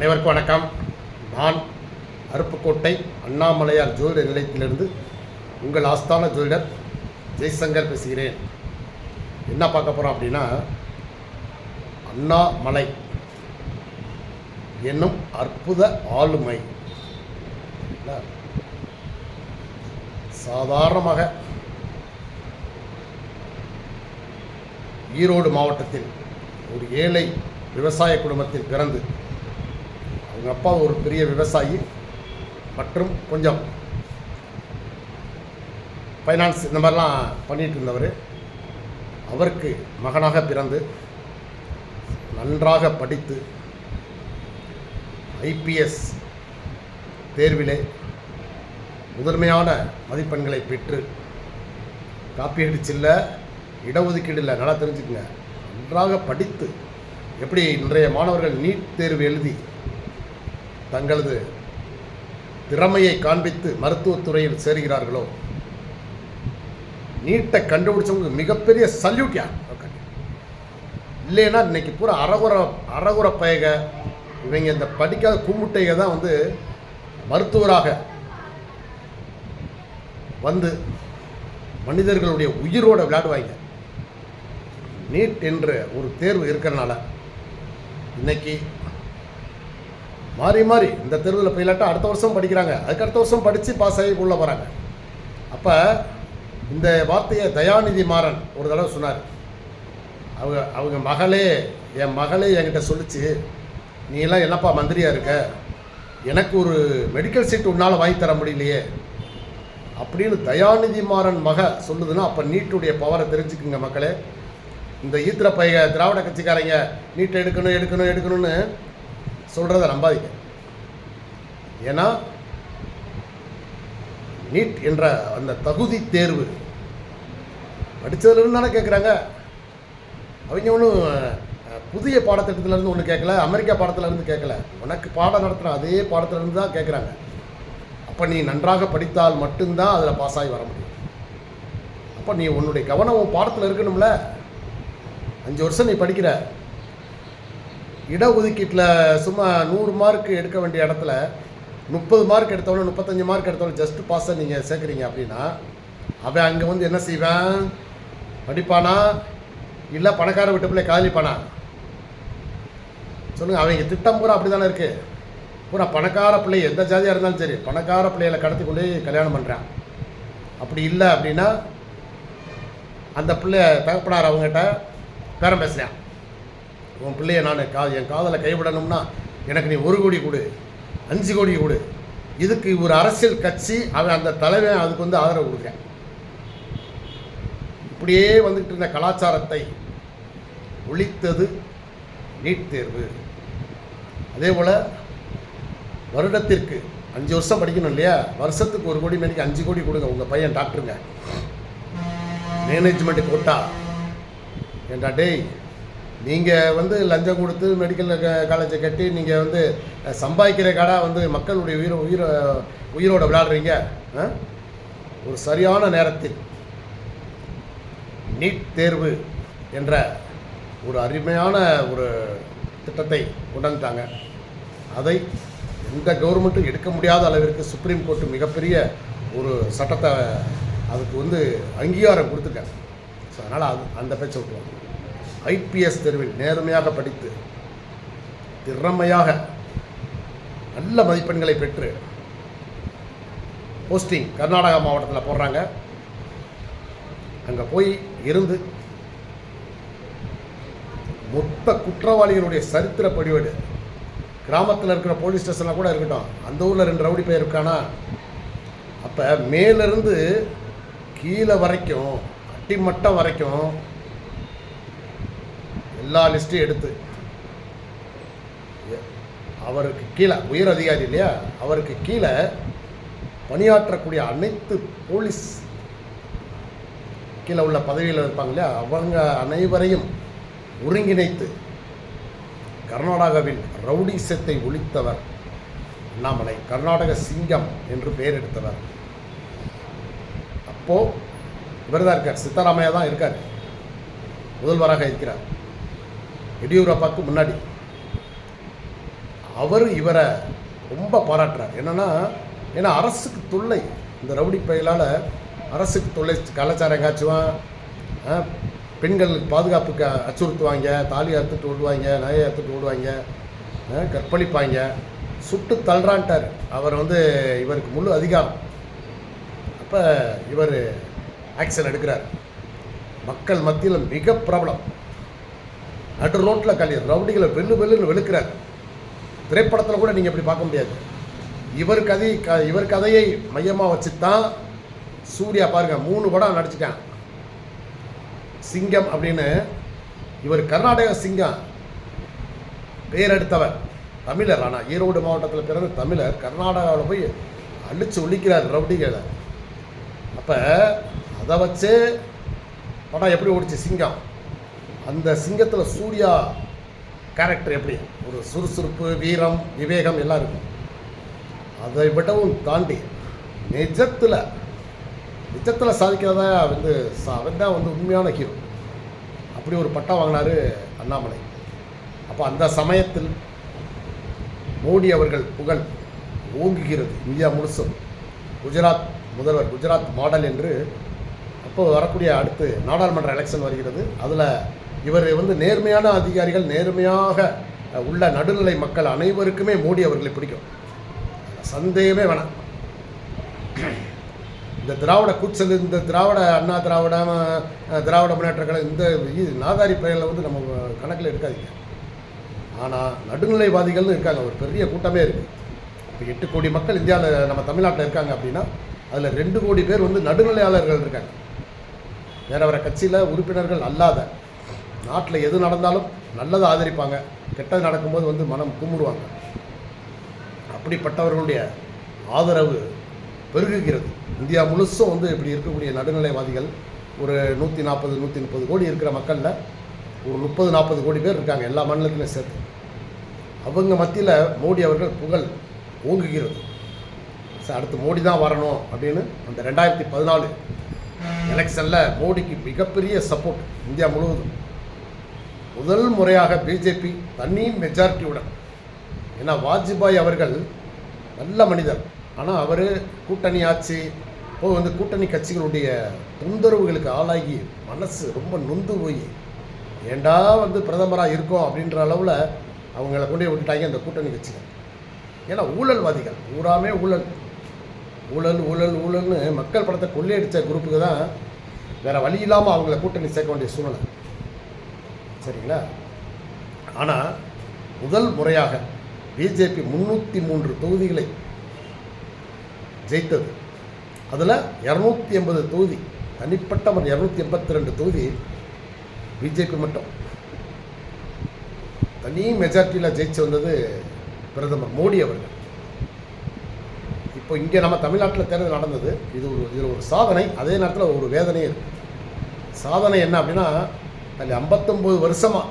அனைவருக்கும் வணக்கம். நான் அருப்புக்கோட்டை அண்ணாமலையார் ஜோதிட நிலையத்திலிருந்து உங்கள் ஆஸ்தான ஜோதிடர் ஜெய்சங்கர் பேசுகிறேன். என்ன பார்க்க போகிறோம் அப்படின்னா, அண்ணாமலை என்னும் அற்புத ஆளுமை. சாதாரணமாக ஈரோடு மாவட்டத்தில் ஒரு ஏழை விவசாய குடும்பத்தில் பிறந்து, அவங்க அப்பா ஒரு பெரிய விவசாயி மற்றும் கொஞ்சம் ஃபைனான்ஸ் இந்த மாதிரிலாம் பண்ணிகிட்டு இருந்தவர். அவருக்கு மகனாக பிறந்து நன்றாக படித்து ஐபிஎஸ் தேர்விலே முதன்மையான மதிப்பெண்களை பெற்று, காப்பீடு இல்லை, இடஒதுக்கீடு இல்லை, நல்லா தெரிஞ்சுக்கங்க, நன்றாக படித்து எப்படி இன்றைய மாணவர்கள் நீட் தேர்வு எழுதி தங்களது திறமையை காண்பித்து மருத்துவத்துறையில் சேர்கிறார்களோ, நீட்டை கண்டுபிடிச்சவங்க மிகப்பெரிய சல்யூட். யார் இல்லைன்னா இன்னைக்கு பூரா அறகுற பயக இவங்க இந்த படிக்காத கும்முட்டைக தான் வந்து மருத்துவராக வந்து மனிதர்களுடைய உயிரோடு விளையாடுவாங்க. நீட் என்ற ஒரு தேர்வு இருக்கிறனால இன்னைக்கு மாறி மாறி இந்த தேர்வில் போயிலாட்டா அடுத்த வருஷம் படிக்கிறாங்க, அதுக்கு அடுத்த வருஷம் படித்து பாஸ் ஆகி உள்ளே வராங்க. அப்போ இந்த வார்த்தையை தயாநிதி மாறன் ஒரு தடவை சொன்னார். அவங்க என் மகளே என்கிட்ட சொல்லிச்சு, நீ எல்லாம் என்னப்பா மந்திரியாக இருக்க, எனக்கு ஒரு மெடிக்கல் சீட் உன்னால் வாங்கி தர முடியலையே அப்படின்னு தயாநிதி மாறன் சொல்லுதுன்னா, அப்போ நீட்டுடைய பவரை தெரிஞ்சுக்குங்க மக்களே. இந்த ஈத்திர பைய திராவிட கட்சிக்காரங்க நீட்டை எடுக்கணும்னு சொல்கிறத நம்பாதீங்க. ஏன்னா நீட் என்ற அந்த தகுதி தேர்வு படித்ததுலேருந்து தானே கேட்குறாங்க. அவங்க ஒன்றும் புதிய பாடத்திட்டத்திலேருந்து ஒன்று கேட்கல, அமெரிக்கா பாடத்திலேருந்து கேட்கல, உனக்கு பாடம் நடத்துகிற அதே பாடத்திலேருந்து தான் கேட்குறாங்க. அப்போ நீ நன்றாக படித்தால் மட்டும்தான் அதில் பாஸ் ஆகி வர முடியும். அப்போ நீ உன்னுடைய கவனம் உன் பாடத்தில் இருக்கணும்ல. 5 வருஷம் நீ படிக்கிற, இடஒதுக்கீட்டில் சும்மா 100 மார்க் எடுக்க வேண்டிய இடத்துல 30 மார்க் எடுத்தவொடனே 35 மார்க் எடுத்தவொடனே ஜஸ்ட் பாஸை நீங்கள் சேர்க்குறீங்க அப்படின்னா, அவன் அங்கே வந்து என்ன செய்வான்? படிப்பானா இல்லை பணக்கார வீட்டு பிள்ளை காதலிப்பானா? சொல்லுங்கள். அவங்க திட்டம் பூரா அப்படி தானே இருக்குது. பூரா பணக்கார பிள்ளை எந்த ஜாதியாக இருந்தாலும் சரி, பணக்கார பிள்ளைகளை கடத்தி கொண்டு கல்யாணம் பண்ணுறான். அப்படி இல்லை அப்படின்னா அந்த பிள்ளை தகப்பனார் அவங்ககிட்ட பேரம் பேசுகிறேன், உன் பிள்ளைய நான் என் காதலை கைவிடணும்னா எனக்கு நீ 1 கோடி கொடு, 5 கோடி கொடு. இதுக்கு ஒரு அரசியல் கட்சி அவன் அந்த தலைவன் அதுக்கு வந்து ஆதரவு கொடுக்க. இப்படியே வந்துக்கிட்டு இருந்த கலாச்சாரத்தை ஒழித்தது நீட் தேர்வு. அதே போல் வருடத்திற்கு 5 வருஷம் படிக்கணும் இல்லையா, வருஷத்துக்கு 1 கோடி மேனிக்கு 5 கோடி கொடுங்க. உங்கள் பையன் டாக்டருங்க, மேனேஜ்மெண்ட் கோட்டா ஏண்டா டேய், நீங்கள் வந்து லஞ்சம் கொடுத்து மெடிக்கல் காலேஜை கட்டி நீங்கள் வந்து சம்பாதிக்கிற கடை வந்து மக்களுடைய உயிரோட விளையாடுறீங்க. ஒரு சரியான நேரத்தில் நீட் தேர்வு என்ற ஒரு அருமையான ஒரு திட்டத்தை கொண்டு வந்துட்டாங்க. அதை எந்த கவர்மெண்ட்டும் எடுக்க முடியாத அளவிற்கு சுப்ரீம் கோர்ட்டு மிகப்பெரிய ஒரு சட்டத்தை அதுக்கு வந்து அங்கீகாரம் கொடுத்துருக்காங்க. ஸோ அதனால் அந்த பேச்சை விட்டுருவாங்க. ஐபிஎஸ் தேர்வில் நேர்மையாக படித்து திறமையாக நல்ல மதிப்பெண்களை பெற்று போஸ்டிங் கர்நாடகா மாவட்டத்தில் போடுறாங்க. அங்கே போய் இருந்து மொத்த குற்றவாளிகளுடைய சரித்திர படிவேடு, கிராமத்தில் இருக்கிற போலீஸ் ஸ்டேஷனில் கூட இருக்கட்டும், அந்த ஊரில் 2 ரவுடி பேர் இருக்கானா, அப்போ மேலிருந்து கீழே வரைக்கும் அட்டிமட்டம் வரைக்கும் எல்லா லிஸ்ட்டையும் எடுத்து அவருக்கு கீழே உயர் அதிகாரி இல்லையா, அவருக்கு கீழே பணியாற்றக்கூடிய அனைத்து போலீஸ் கீழே உள்ள பதவியில் இருப்பாங்க இல்லையா, அவங்க அனைவரையும் ஒருங்கிணைத்து கர்நாடகாவில் ரவுடிசத்தை ஒழித்தவர் அண்ணாமலை. கர்நாடக சிங்கம் என்று பெயர் எடுத்தவர். அப்போது இவர் தான் இருக்கார், சித்தராமையா தான் இருக்கார், முதல்வராக இருக்கிறார் எடியூரப்பாவுக்கு முன்னாடி. அவர் இவரை ரொம்ப பாராட்டுறார். என்னென்னா, ஏன்னா அரசுக்கு தொல்லை, இந்த ரவுடி பயிலால் அரசுக்கு தொல்லை. கலாச்சாரம் எங்காச்சுவான், பெண்களுக்கு பாதுகாப்புக்கு அச்சுறுத்துவாங்க, தாலி அறுத்துட்டு ஓடுவாங்க, நகையை அறுத்துட்டு ஓடுவாங்க, கற்பழிப்பாங்க, சுட்டு தள்ளுறான்ட்டார். அவர் இவருக்கு முழு அதிகாரம். அப்போ இவர் ஆக்ஷன் எடுக்கிறார். மக்கள் மத்தியில் மிக பிரபலம். நடு ரோட்டில் ரவுடிகளை வெள்ளுன்னு வெளுக்கிறார். திரைப்படத்தில் கூட நீங்கள் இப்படி பார்க்க முடியாது. இவர் கதையை மையமாக வச்சு தான் சூர்யா பாருங்கள் 3 படம் நடிச்சிட்டான். சிங்கம் அப்படின்னு. இவர் கர்நாடக சிங்கம் பேர் எடுத்தவர், தமிழர். ஆனால் ஈரோடு மாவட்டத்தில் பிறந்த தமிழர் கர்நாடகாவில் போய் அழிச்சு ஒழிக்கிறார் ரவுடிகளை. அப்போ அதை வச்சு படம் எப்படி ஓடிச்சு சிங்கம். அந்த சிங்கத்தில் சூர்யா கேரக்டர் எப்படி ஒரு சுறுசுறுப்பு, வீரம், விவேகம் எல்லாம் இருக்கும். அதை விடவும் தாண்டி நிஜத்தில் சாதிக்கிறதா அவன் தான் உண்மையான ஹீரோ. அப்படி ஒரு பட்டம் வாங்கினார் அண்ணாமலை. அப்போ அந்த சமயத்தில் மோடி அவர்கள் புகழ் ஓங்குகிறது இந்தியா முழுசும். குஜராத் முதல்வர், குஜராத் மாடல் என்று. அப்போ வரக்கூடிய அடுத்து நாடாளுமன்ற எலெக்ஷன் வருகிறது. அதில் இவர் நேர்மையான அதிகாரிகள், நேர்மையாக உள்ள நடுநிலை மக்கள் அனைவருக்குமே மோடி அவர்களை பிடிக்கும், சந்தேகமே வேணாம். இந்த திராவிட கூச்சல், இந்த அண்ணா திராவிட முன்னேற்ற கழகம், இந்த நாதாரி பெயரில் நம்ம கணக்கில் எடுக்காதீங்க. ஆனால் நடுநிலைவாதிகள்னு இருக்காங்க, ஒரு பெரிய கூட்டமே இருக்குது. இப்போ 8 கோடி மக்கள் இந்தியாவில் நம்ம தமிழ்நாட்டில் இருக்காங்க அப்படின்னா அதில் 2 கோடி பேர் நடுநிலையாளர்கள் இருக்காங்க. வேற கட்சியில் உறுப்பினர்கள் அல்லாத. நாட்டில் எது நடந்தாலும் நல்லதை ஆதரிப்பாங்க, கெட்டது நடக்கும்போது மனம் கும்பிடுவாங்க. அப்படிப்பட்டவர்களுடைய ஆதரவு பெருகுகிறது. இந்தியா முழுசும் இப்படி இருக்கக்கூடிய நடுநிலைவாதிகள் ஒரு 140-130 கோடி இருக்கிற மக்களில் ஒரு 30-40 கோடி பேர் இருக்காங்க, எல்லா மாநிலத்திலையும் சேர்த்து. அவங்க மத்தியில் மோடி அவர்கள் புகழ் ஓங்குகிறது. அடுத்து மோடி தான் வரணும் அப்படின்னு அந்த 2014 எலெக்ஷனில் மோடிக்கு மிகப்பெரிய சப்போர்ட் இந்தியா முழுவதும். முதல் முறையாக பிஜேபி தனி மெஜாரிட்டியுடன். ஏன்னா வாஜ்பாய் அவர்கள் நல்ல மனிதர், ஆனால் அவர் கூட்டணி ஆட்சி கூட்டணி கட்சிகளுடைய தொந்தரவுகளுக்கு ஆளாகி மனசு ரொம்ப நொந்து போய் ஏண்டா பிரதமராக இருக்கோம் அப்படின்ற அளவில் அவங்கள கொண்டு விட்டுட்டாங்க அந்த கூட்டணி கட்சிகள். ஏன்னா ஊழல்வாதிகள், பூராமே ஊழல்னு மக்கள் படத்தை கொள்ளையடித்த குரூப்புக்கு தான் வேறு வழி இல்லாமல் அவங்கள கூட்டணி சேர்க்க வேண்டிய சூழ்நிலை. சரிங்களா? ஆனால் முதல் முறையாக பிஜேபி 303 தொகுதிகளை ஜெயித்தது. அதில் 280 தொகுதி தனிப்பட்ட 282 தொகுதி பிஜேபி மட்டும் தனி மெஜாரிட்டியில் ஜெயிச்சு வந்தது பிரதமர் மோடி அவர்கள். இப்போ இங்கே நம்ம தமிழ்நாட்டில் தேர்தல் நடந்தது. இதில் ஒரு சாதனை, அதே நேரத்தில் ஒரு வேதனையும் இருக்குது. சாதனை என்ன அப்படின்னா, அதில் 59 வருஷமாக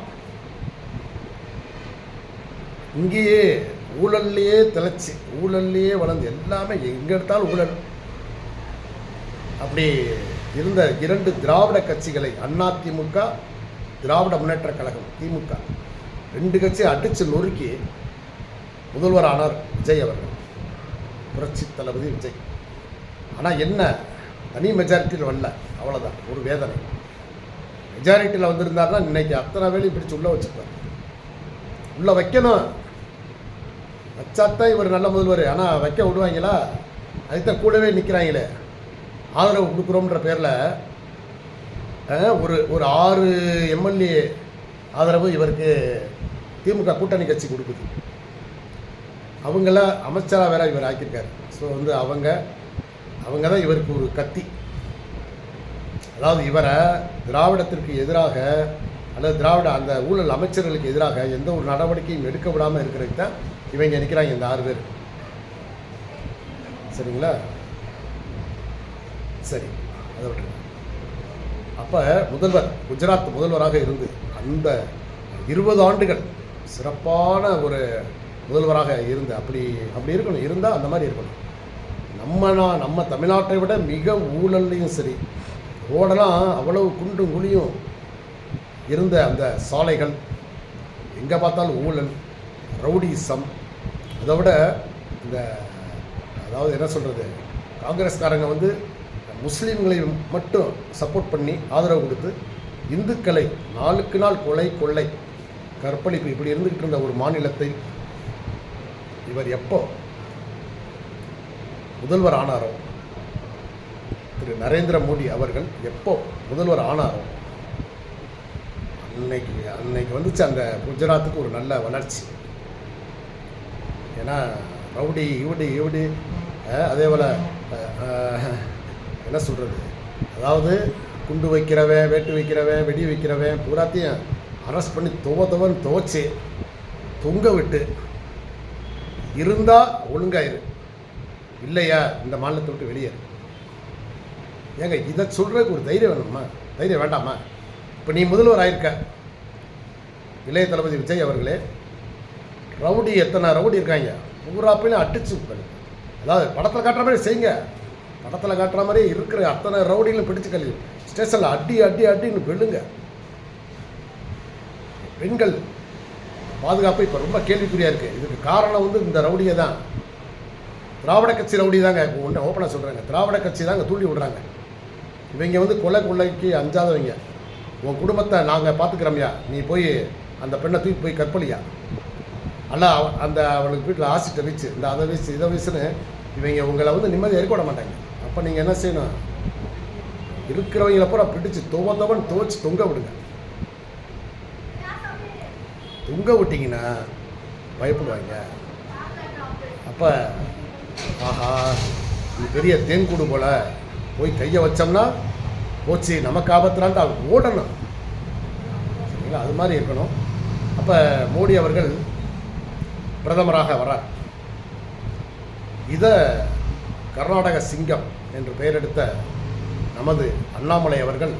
இங்கேயே ஊழல்லையே திளைச்சி, ஊழல்லையே வளர்ந்து, எல்லாமே எங்கே எடுத்தாலும் ஊழல். அப்படி இருந்த 2 திராவிட கட்சிகளை, அதிமுக, திராவிட முன்னேற்ற கழகம் திமுக, 2 கட்சியை அடித்து நொறுக்கி முதல்வர் ஆனார் விஜய் அவர்கள், புரட்சி தளபதி விஜய். ஆனால் என்ன, தனி மெஜாரிட்டியில் வரல, அவ்வளோதான். ஒரு வேதனை. மெஜாரிட்டியில் வந்திருந்தாருன்னா இன்றைக்கி அத்தனை வேலையும் பிடிச்சி உள்ளே வச்சுருப்பார். உள்ளே வைக்கணும், வச்சாத்தான் இவர் நல்ல முதல்வர். ஆனால் வைக்க விடுவாங்களா? அதுதான் கூடவே நிற்கிறாங்களே, ஆதரவு கொடுக்குறோம்ன்ற பேரில் ஒரு 6 எம்எல்ஏ ஆதரவு இவருக்கு திமுக கூட்டணி கட்சி கொடுக்குது. அவங்கள அமைச்சராக வேற இவர் ஆக்கியிருக்காரு. ஸோ அவங்க தான் இவருக்கு ஒரு கத்தி. அதாவது இவரை திராவிடத்திற்கு எதிராக அல்லது திராவிட அந்த ஊழல் அமைச்சர்களுக்கு எதிராக எந்த ஒரு நடவடிக்கையும் எடுக்க விடாமல் இருக்கிறதுக்கு தான் இவங்க நிற்கிறாங்க, இந்த 6 பேர். சரிங்களா? சரி, அதை விட்டுருங்க. அப்போ முதல்வர், குஜராத் முதல்வராக இருந்து அந்த 20 ஆண்டுகள் சிறப்பான ஒரு முதல்வராக இருந்து அப்படி இருக்கணும். இருந்தால் அந்த மாதிரி இருக்கணும். நம்ம தமிழ்நாட்டை விட மிக ஊழல்லையும் சரி, ரோடெல்லாம் அவ்வளவு குண்டும் குழியும் இருந்த அந்த சாலைகள், எங்கே பார்த்தாலும் ஊழல், ரவுடிசம், அதை விட இந்த அதாவது என்ன சொல்கிறது, காங்கிரஸ்காரங்க வந்து முஸ்லீம்களை மட்டும் சப்போர்ட் பண்ணி ஆதரவு கொடுத்து இந்துக்களை நாளுக்கு நாள் கொலை கொள்ளை கற்பழிப்பு இப்படி இருந்துக்கிட்டு இருந்த ஒரு மாநிலத்தை இவர் எப்போ முதல்வர் ஆனாரோ, திரு நரேந்திர மோடி அவர்கள் எப்போ முதல்வர் ஆனாரோ அன்னைக்கு வந்துச்சு அந்த குஜராத்துக்கு ஒரு நல்ல வளர்ச்சி. ஏன்னா ரவுடி இவடி அதே போல் என்ன சொல்கிறது, அதாவது குண்டு வைக்கிறவன், வேட்டு வைக்கிறவன், வெடி வைக்கிறவன் பூராத்தையும் அரெஸ்ட் பண்ணி துவச்சு தொங்க விட்டு இருந்தால் ஒழுங்காயிரு, இல்லையா இந்த மாநிலத்தை விட்டு வெளியேறு. ஏங்க இதை சொல்கிறதுக்கு ஒரு தைரியம் வேணுமா? தைரியம் வேண்டாமா? இப்போ நீ முதல்வர் ஆயிருக்க, இளைய தளபதி விஜய் அவர்களே, ரவுடி எத்தனை ரவுடி இருக்காங்க பூராப்பையும் அடிச்சு, அதாவது படத்தில் காட்டுற மாதிரி செய்யுங்க, படத்தில் காட்டுற மாதிரி இருக்கிற அத்தனை ரவுடிகளும் பிடிச்சு கல்வி ஸ்டேஷனில் அடின்னு வெள்ளுங்க. பெண்கள் பாதுகாப்பு இப்போ ரொம்ப கேள்விக்குறியாக இருக்குது. இதுக்கு காரணம் வந்து இந்த ரவுடியை தான், திராவிட கட்சி ரவுடி தாங்க. இப்போ ஒன்று ஓப்பனாக சொல்கிறாங்க, திராவிட கட்சி தாங்க தூண்டி விடுறாங்க. இவங்க வந்து கொள்ளைக்கு அஞ்சாதவங்க. உன் குடும்பத்தை நாங்கள் பார்த்துக்கிறோம்யா, நீ போய் அந்த பெண்ணை தூக்கி போய் கற்பழியா, அல்ல அந்த அவளுக்கு வீட்டில் ஆசிட்டை வீச்சு, இந்த அதை வீச்சு இதை வீசுன்னு இவங்க உங்களை வந்து நிம்மதியாக இருக்க விட மாட்டாங்க. அப்போ நீங்கள் என்ன செய்யணும், இருக்கிறவங்கள அப்புறம் பிடிச்சி துவச்சு தொங்க விடுங்க. தொங்க விட்டிங்கன்னா பயப்படுவாங்க. அப்போ ஆஹா இது பெரிய தேன்கூடு போல் போய் கையை வச்சோம்னா போச்சு, நமக்கு ஆபத்துலான்ட்டு அவங்க ஓடணும். சரிங்களா? அது மாதிரி இருக்கணும். அப்போ மோடி அவர்கள் பிரதமராக வரார். இதை கர்நாடக சிங்கம் என்று பெயரெடுத்த நமது அண்ணாமலை அவர்கள்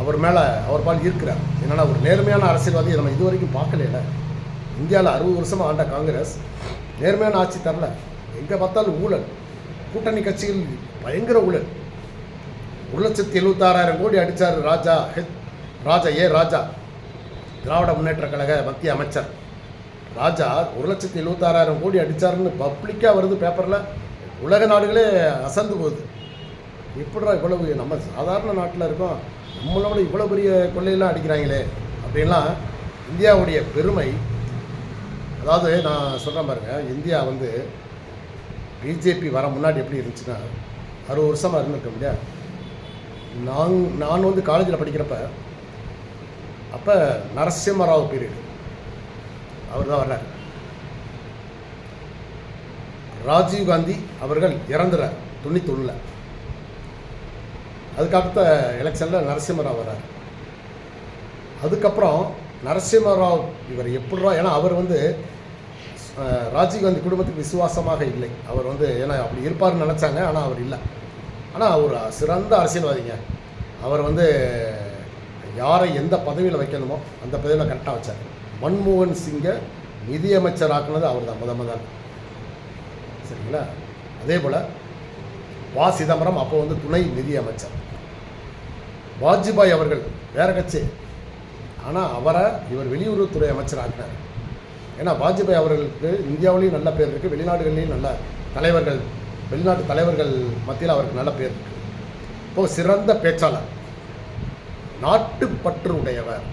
அவர் பால் ஈர்க்கிறார். என்னென்னா ஒரு நேர்மையான அரசியல்வாதியை நம்ம இது வரைக்கும் பார்க்கல. இந்தியாவில் 60 வருஷமாக ஆண்ட காங்கிரஸ் நேர்மையான ஆட்சி தரல. எங்கே பார்த்தாலும் ஊழல், கூட்டணி கட்சிகள் பயங்கர ஊழல். 1,76,000 கோடி அடித்தார் ராஜா திராவிட முன்னேற்ற கழக மத்திய அமைச்சர் ராஜா 1,76,000 கோடி அடித்தாருன்னு பப்ளிக்காக வருது பேப்பரில். உலக நாடுகளே அசந்து போகுது. எப்படிடா இவ்வளவு, நம்ம சாதாரண நாட்டில் இருக்கோம், நம்மளோட இவ்வளோ பெரிய கொள்ளையெல்லாம் அடிக்கிறாங்களே அப்படின்லாம் இந்தியாவுடைய பெருமை. அதாவது நான் சொல்கிறேன் பாருங்கள், இந்தியா வந்து பிஜேபி வர முன்னாடி எப்படி இருந்துச்சுன்னா 60 வருஷமாக இருந்திருக்கோம் இல்லையா. நான் வந்து காலேஜில் படிக்கிறப்ப அப்போ நரசிம்மராவ் பீரியட் அவர் தான் வர்றார். ராஜீவ்காந்தி அவர்கள் இறந்துறார் 91. அதுக்கடுத்த எலெக்ஷனில் நரசிம்மராவ் வர்றார். அதுக்கப்புறம் நரசிம்மராவ் இவர் எப்படிரா, ஏன்னா அவர் வந்து ராஜீவ்காந்தி குடும்பத்துக்கு விசுவாசமாக இல்லை. அவர் வந்து ஏன்னா அப்படி இருப்பார்னு நினச்சாங்க, ஆனால் அவர் இல்லை. ஆனால் அவர் சிறந்த அரசியல்வாதிங்க. அவர் வந்து யாரை எந்த பதவியில் வைக்கணுமோ அந்த பதவியில் கரெக்டாக வச்சார். மன்மோகன் சிங்கை நிதியமைச்சர் ஆக்குனது அவர் தான் முதல். சரிங்களா? அதே போல் ப. சிதம்பரம் அப்போ வந்து துணை நிதி அமைச்சர். வாஜ்பாய் அவர்கள் வேறு கட்சி, ஆனால் அவரை இவர் வெளியுறவுத்துறை அமைச்சர் ஆக்கினார். ஏன்னா வாஜ்பாய் அவர்களுக்கு இந்தியாவிலையும் நல்ல பேர் இருக்குது, வெளிநாடுகள்லேயும் நல்ல தலைவர்கள், வெளிநாட்டு தலைவர்கள் மத்தியில் அவருக்கு நல்ல பேர் இருக்குது. இப்போது சிறந்த பேச்சாளர், நாட்டுப்பற்று உடையவர்.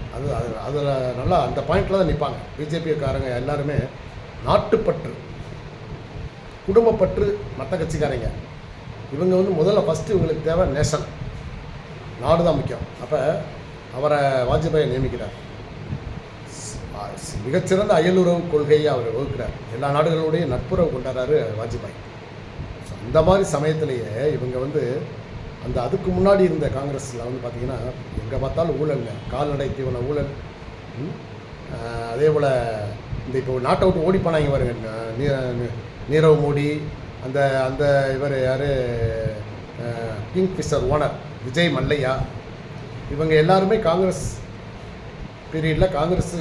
அதில் நல்லா அந்த பாயிண்டில் தான் நிற்பாங்க பிஜேபிக்காரங்க எல்லாருமே. நாட்டுப்பற்று, குடும்பப்பற்று மற்ற கட்சிக்காரங்க. இவங்க வந்து முதல்ல ஃபஸ்ட்டு இவங்களுக்கு தேவை நேஷன், நாடு தான் முக்கியம். அப்போ அவரை வாஜ்பாயை நியமிக்கிறார். மிகச்சிறந்த அயலுறவு கொள்கையை அவர் வகுக்கிறார். எல்லா நாடுகளோடையும் நட்புறவு கொண்டாடுறாரு வாஜ்பாய். ஸோ அந்த மாதிரி சமயத்திலேயே இவங்க வந்து அந்த அதுக்கு முன்னாடி இருந்த காங்கிரஸில் வந்து பார்த்திங்கன்னா எங்கே பார்த்தாலும் ஊழல்ங்க, கால்நடை தீவன ஊழல். அதே போல் இந்த இப்போ நாட்டை விட்டு ஓடி போனாங்க பாருங்க, நீரவ் மோடி, அந்த அந்த இவர் யார், கிங்ஃபிஷர் ஓனர் விஜய் மல்லையா, இவங்க எல்லாருமே காங்கிரஸ் பீரியடில் காங்கிரஸ்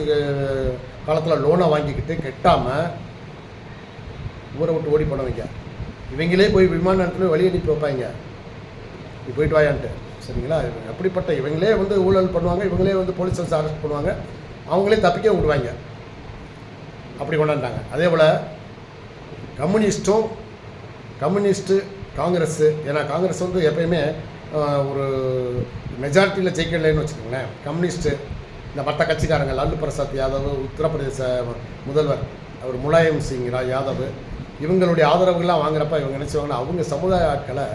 காலத்தில் லோனை வாங்கிக்கிட்டு கெட்டாமல் ஊரை விட்டு ஓடி போனவங்க. இவங்களே போய் விமான நிலையத்தில் வழி அனுப்பி வைப்பாங்க, நீ போயிட்டு வாயான்ட்டு. சரிங்களா? அப்படிப்பட்ட இவங்களே வந்து ஊழல் பண்ணுவாங்க, இவங்களே வந்து போலீஸ் அரெஸ்ட் பண்ணுவாங்க, அவங்களே தப்பிக்க விடுவாங்க. அப்படி கொண்டாண்டாங்க. அதே போல் கம்யூனிஸ்ட்டு காங்கிரஸ்ஸு, ஏன்னா காங்கிரஸ் வந்து எப்பயுமே ஒரு மெஜாரிட்டியில் ஜெயிக்கலைன்னு வச்சுக்கோங்களேன். கம்யூனிஸ்ட்டு, இந்த மற்ற கட்சிக்காரங்க, லாலு பிரசாத் யாதவ், உத்தரப்பிரதேச முதல்வர் அவர் முலாயம் சிங் யாதவ், இவங்களுடைய ஆதரவுகள்லாம் வாங்குறப்ப இவங்க நினச்சிவாங்கன்னா அவங்க சமுதாய ஆட்களை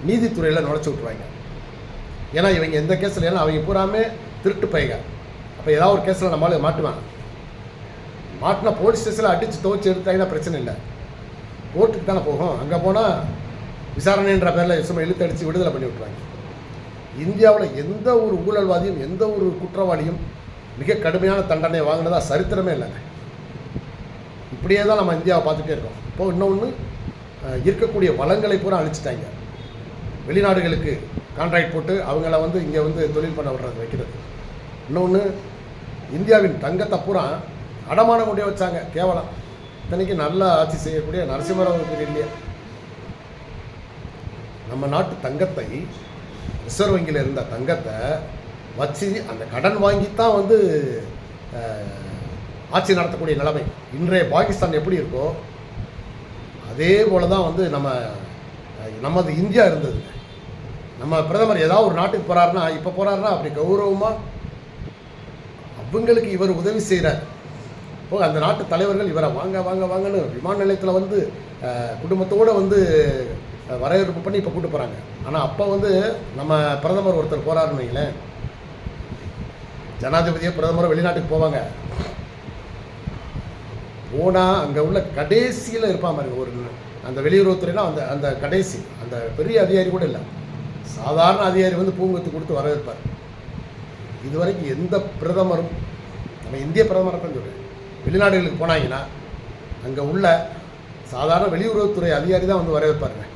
நீதித்துறையில் நுழைச்சி விட்ருவாங்க. ஏன்னா இவங்க எந்த கேஸில், ஏன்னா அவங்க பூராமே திருட்டு பைக. அப்போ ஏதாவது ஒரு கேஸில் நம்மளால மாட்டுவான். மாட்டினா போலீஸ் ஸ்டேஷனில் அடித்து துவச்சி எடுத்தாங்கன்னா பிரச்சனை இல்லை, கோர்ட்டுக்கு தானே போகும். அங்கே போனால் விசாரணைன்ற பேரில் சும்மா இழுத்து அடித்து விடுதலை பண்ணி விட்ருவாங்க. இந்தியாவில் எந்த ஒரு ஊழல்வாதியும் எந்த ஒரு குற்றவாளியும் மிக கடுமையான தண்டனை வாங்கினதா சரித்திரமே இல்லைங்க. இப்படியே தான் நம்ம இந்தியாவை பார்த்துட்டே இருக்கோம். இப்போது இன்னொன்று, இருக்கக்கூடிய வளங்களை பூரா அழிச்சிட்டாங்க. வெளிநாடுகளுக்கு கான்ட்ராக்ட் போட்டு அவங்கள வந்து இங்கே வந்து தொழில் பண்ண விடுறது வைக்கிறது. இன்னொன்று, இந்தியாவின் தங்கத்தை பூரா அடமானம் கொண்டே வச்சாங்க. கேவலம். இத்தனைக்கு நல்லா ஆட்சி செய்யக்கூடிய நரசிம்மராவுக்கு இல்லையா, நம்ம நாட்டு தங்கத்தை, ரிசர்வ் வங்கியில் இருந்த தங்கத்தை வச்சு அந்த கடன் வாங்கித்தான் வந்து ஆட்சி நடத்தக்கூடிய நிலைமை. இன்றைய பாகிஸ்தான் எப்படி இருக்கோ அதே போல தான் வந்து நமது இந்தியா இருந்தது. நம்ம பிரதமர் ஏதாவது ஒரு நாட்டுக்கு போகிறாருன்னா, இப்போ போகிறாருன்னா அப்படி கௌரவமாக அவங்களுக்கு இவர் உதவி செய்கிறார். இப்போ அந்த நாட்டு தலைவர்கள் இவரை வாங்க வாங்க வாங்கன்னு விமான நிலையத்தில் வந்து குடும்பத்தோடு வந்து வரவேற்பு பண்ணி இப்போ கூப்பிட்டு போகிறாங்க. ஆனால் அப்போ வந்து நம்ம பிரதமர் ஒருத்தர் போகிறாருன்னு வைங்களேன், ஜனாதிபதியோ பிரதமரோ வெளிநாட்டுக்கு போவாங்க. போனால் அங்கே உள்ள கடைசியில் இருப்பான் பாருங்க, ஒரு அந்த வெளியுறவுத்துறைனா அந்த அந்த கடைசி அந்த பெரிய அதிகாரி கூட இல்லை, சாதாரண அதிகாரி வந்து பூங்கொத்து கொடுத்து வரவேற்பார். இதுவரைக்கும் எந்த பிரதமரும், நம்ம இந்திய பிரதமரை தான் சொல்கிறேன், வெளிநாடுகளுக்கு போனாங்கன்னா அங்கே உள்ள சாதாரண வெளியுறவுத்துறை அதிகாரி தான் வந்து வரவேற்பாருங்க.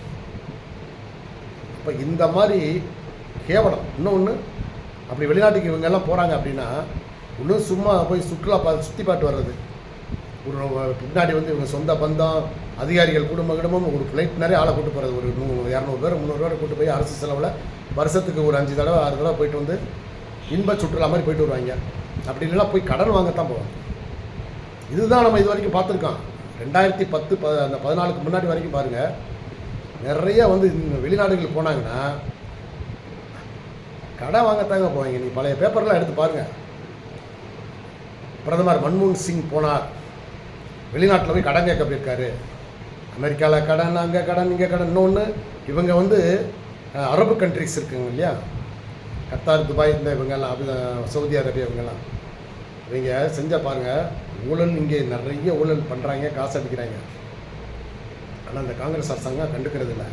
அப்போ இந்த மாதிரி கேவலம். இன்னொன்று, அப்படி வெளிநாட்டுக்கு இவங்கெல்லாம் போகிறாங்க அப்படின்னா இன்னும் சும்மா போய் சுற்றி பார்த்து வர்றது, ஒரு பின்னாடி வந்து இவங்க சொந்த பந்தம் அதிகாரிகள் குடும்பம் ஒரு ஃப்ளைட் நிறைய ஆளை கூட்டு போகிறது, ஒரு 200 பேர் 300 பேரை கூட்டு போய் அரசு செலவில் வருஷத்துக்கு ஒரு 5 தடவை 6 தடவை போயிட்டு வந்து இன்ப சுற்றுலா மாதிரி போயிட்டு வருவாங்க. அப்படி இல்லைன்னா போய் கடன் வாங்கத்தான் போவாங்க. இதுதான் நம்ம இது வரைக்கும் பார்த்துருக்கோம். 2010 அந்த 14க்கு முன்னாடி வரைக்கும் பாருங்கள், நிறைய வந்து வெளிநாடுகளுக்கு போனாங்கன்னா கடன் வாங்கத்தாங்க போவாங்க. நீ பழைய பேப்பர்லாம் எடுத்து பாருங்கள். பிரதமர் மன்மோகன் சிங் போனார், வெளிநாட்டில் போய் கடன் கேட்க போயிருக்காரு. அமெரிக்காவில் கடன், அங்கே கடன், இங்கே கடன். இன்னொன்று, இவங்க வந்து அரபு கண்ட்ரிஸ் இருக்குங்க இல்லையா, கத்தார், துபாய், இந்த இவங்கெல்லாம், சவுதி அரேபியா, இவங்கெல்லாம் இவங்க செஞ்ச பாருங்கள் ஊழல். இங்கே நிறைய ஊழல் பண்ணுறாங்க, காசு அடிக்கிறாங்க. ஆனால் அந்த காங்கிரஸ் அரசாங்கம் கண்டுக்கிறது இல்லை.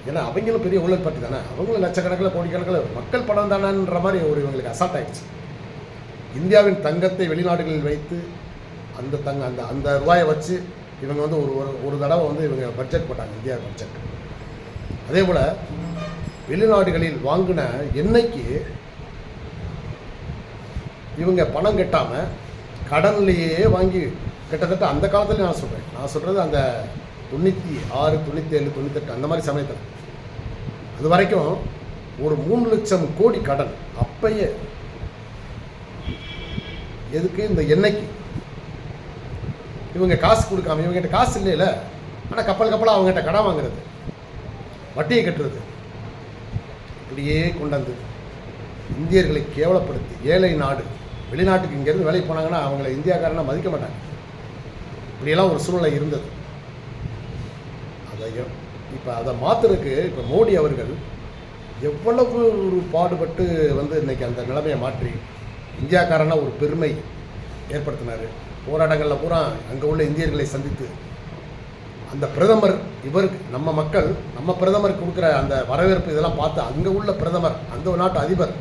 ஏன்னா அவங்களும் பெரிய ஊழல் பற்றி தானே, அவங்களும் லட்சக்கணக்கில் கோடிக்கணக்கில் மக்கள் படம் தானேன்ற மாதிரி ஒரு இவங்களுக்கு அசால்ட் ஆகிடுச்சு. இந்தியாவின் தங்கத்தை வெளிநாடுகளில் வைத்து அந்த ரூபாயை வச்சு இவங்க வந்து ஒரு தடவை வந்து இவங்க பட்ஜெட் போட்டாங்க, இந்தியா பட்ஜெட். அதே போல் வெளிநாடுகளில் வாங்கின எண்ணெய்க்கு இவங்க பணம் கட்டாமல் கடன்லையே வாங்கி, கிட்டத்தட்ட அந்த காலத்தில் நான் சொல்கிறது அந்த 96, 97, 98 அந்த மாதிரி சமயத்தில் அது வரைக்கும் ஒரு 3 லட்சம் கோடி கடன். அப்பயே எதுக்கு? இந்த எண்ணெய்க்கு. இவங்க காசு கொடுக்காம, இவங்ககிட்ட காசு இல்லைல்ல, ஆனால் கப்பலாக அவங்ககிட்ட கடன் வாங்குறது, வட்டியை கட்டுறது, இப்படியே கொண்டாந்து இந்தியர்களை கேவலப்படுத்தி ஏழை நாடு. வெளிநாட்டுக்கு இங்கேருந்து வேலைக்கு போனாங்கன்னா அவங்கள இந்தியாக்காரனா மதிக்க மாட்டாங்க. இப்படியெல்லாம் ஒரு சூழ்நிலை இருந்தது. அதை மாற்றுறதுக்கு இப்போ மோடி அவர்கள் எவ்வளவு ஒரு பாடுபட்டு வந்து இன்றைக்கி அந்த நிலைமையை மாற்றி இந்தியாக்காரனா ஒரு பெருமை ஏற்படுத்தினார். போராட்டங்களில் பூரா அங்கே உள்ள இந்தியர்களை சந்தித்து அந்த பிரதமர், இவருக்கு நம்ம பிரதமருக்கு கொடுக்குற அந்த வரவேற்பு இதெல்லாம் பார்த்து அங்கே உள்ள பிரதமர், அந்த நாட்டு அதிபர்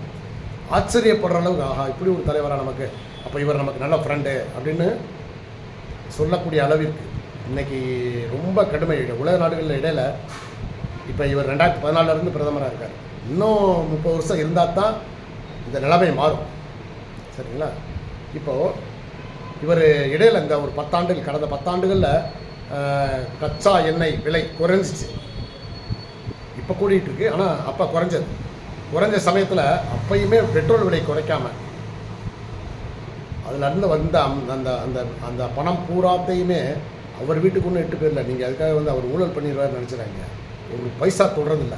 ஆச்சரியப்படுற அளவுக்கு, ஆஹா இப்படி ஒரு தலைவராக நமக்கு, அப்போ இவர் நமக்கு நல்ல ஃப்ரெண்டு அப்படின்னு சொல்லக்கூடிய அளவிற்கு இன்றைக்கி ரொம்ப கடுமை. உலக நாடுகளில் இடையில் இப்போ இவர் 2014 பிரதமராக இருக்கார். இன்னும் 30 வருஷம் இருந்தால் தான் இந்த நிலைமை மாறும். சரிங்களா? இப்போது இவர் இடையில் இந்த ஒரு 10 ஆண்டுகள், கடந்த 10 ஆண்டுகளில் கச்சா எண்ணெய் விலை குறைஞ்சிச்சு. இப்போ கூடிகிட்டு இருக்கு, ஆனால் அப்போ குறைஞ்ச சமயத்தில் அப்பயுமே பெட்ரோல் விலை குறைக்காமல் அதுலேருந்து வந்த அந்த அந்த அந்த பணம் பூராத்தையுமே அவர் வீட்டுக்கு ஒன்றும் 8 பேரில் நீங்கள் அதுக்காக வந்து அவர் ஊழல் பண்ணிடுவார்னு நினச்சிடாங்க. ஒரு பைசா தொடரதில்ல.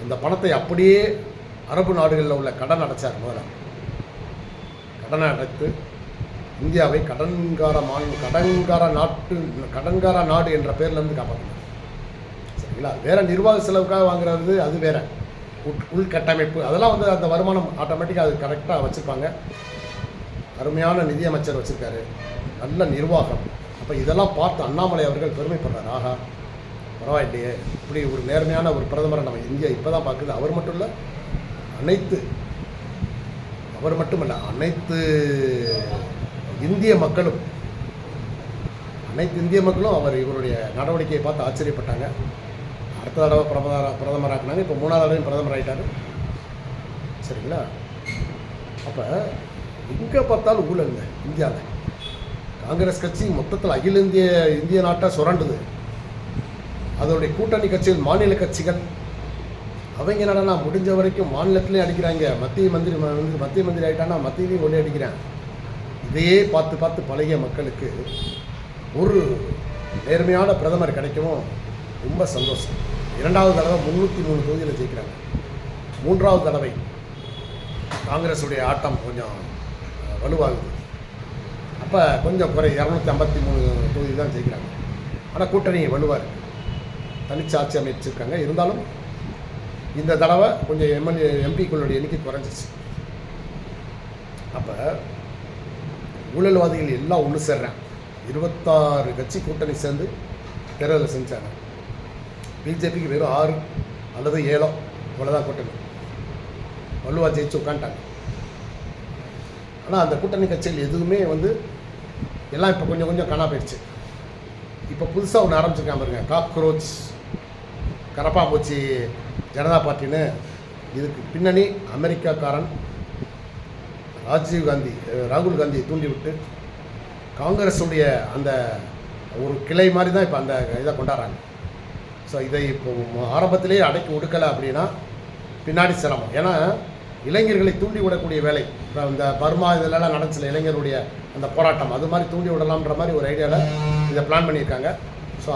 அந்த பணத்தை அப்படியே அரபு நாடுகளில் உள்ள கடன் அடைச்சார். முதல்ல கடனை அடைத்து இந்தியாவை கடன்கார நாடு என்ற பேர்லேருந்து காப்பாற்றினார். சரிங்களா? வேறு நிர்வாக செலவுக்காக வாங்குறது அது வேறு, உள்கட்டமைப்பு அதெல்லாம் வந்து அந்த வருமானம் ஆட்டோமேட்டிக்காக அது கரெக்டாக வச்சுருப்பாங்க. அருமையான நிதியமைச்சர் வச்சுருக்காரு, நல்ல நிர்வாகம். அப்போ இதெல்லாம் பார்த்து அண்ணாமலை அவர்கள் பெருமைப்படுறார். ஆகா, பரவாயில்லையே, இப்படி ஒரு நேர்மையான ஒரு பிரதமரை நம்ம இந்தியா இப்போ தான் பார்க்குது. அவர் மட்டும் இல்லை, அனைத்து இந்திய மக்களும் இவருடைய நடவடிக்கையை பார்த்து ஆச்சரியப்பட்டாங்க. அடுத்த தடவை பிரதமராக்குனாங்க. இப்போ 3வது தடவையும் பிரதமர் ஆகிட்டார். சரிங்களா? அப்போ எங்கே பார்த்தாலும் ஊழலுங்க இந்தியாவில். காங்கிரஸ் கட்சி மொத்தத்தில் அகில இந்திய நாட்டை சுரண்டுது. அதோடைய கூட்டணி கட்சிகள், மாநில கட்சிகள், அவங்க என்னடனா முடிஞ்ச வரைக்கும் மாநிலத்திலையும் அடிக்கிறாங்க. மத்திய மந்திரி ஆகிட்டானா மத்தியிலையும் ஒளி அடிக்கிறாங்க. இதையே பார்த்து பார்த்து பழகிய மக்களுக்கு ஒரு நேர்மையான பிரதமர் கிடைக்கவும் ரொம்ப சந்தோஷம். 2வது தடவை 303 தொகுதியில் ஜெயிக்கிறாங்க. 3வது தடவை காங்கிரஸுடைய ஆட்டம் கொஞ்சம் வலுவாகுது. அப்போ கொஞ்சம் குறை 253 தொகுதி தான் ஜெயிக்கிறாங்க. ஆனால் கூட்டணி வலுவாக இருக்குது. தனிச்சு ஆட்சி அமைச்சிருக்காங்க. இருந்தாலும் இந்த தடவை கொஞ்சம் எம்பிக்களுடைய எண்ணிக்கை குறைஞ்சிச்சு. அப்போ ஊழல்வாதிகள் எல்லாம் ஒன்று சேர்றாங்க. 26 கட்சி கூட்டணி சேர்ந்து தேர்தலில் செஞ்சாங்க. பிஜேபிக்கு வெறும் 6 அல்லது 7 இவ்வளோதான் கூட்டணி. வலுவாக ஜெயிச்சு உட்காந்துட்டாங்க. ஆனால் அந்த கூட்டணி கட்சிகள் எதுவுமே வந்து எல்லாம் இப்போ கொஞ்சம் கொஞ்சம் காணா போயிடுச்சு. இப்போ புதுசாக ஒன்று ஆரம்பிச்சிருக்காம பாருங்க, காக்ரோச் கரப்பாம்பூச்சி ஜனதா பார்ட்டின்னு. இதுக்கு பின்னணி அமெரிக்காக்காரன் ராகுல் காந்தியை தூண்டிவிட்டு காங்கிரஸுடைய அந்த ஒரு கிளை மாதிரி தான் இப்போ அந்த இதை கொண்டாடுறாங்க. ஸோ இதை இப்போ ஆரம்பத்திலேயே அடக்கி ஒடுக்கலை அப்படின்னா பின்னாடி சிரமம். ஏன்னா இளைஞர்களை தூண்டி விடக்கூடிய வேலை. இப்போ இந்த பர்மா இதிலெல்லாம் நடந்துச்சுல இளைஞருடைய அந்த போராட்டம், அது மாதிரி தூண்டி விடலாம்ன்ற மாதிரி ஒரு ஐடியாவில் இதை பிளான் பண்ணியிருக்காங்க. ஸோ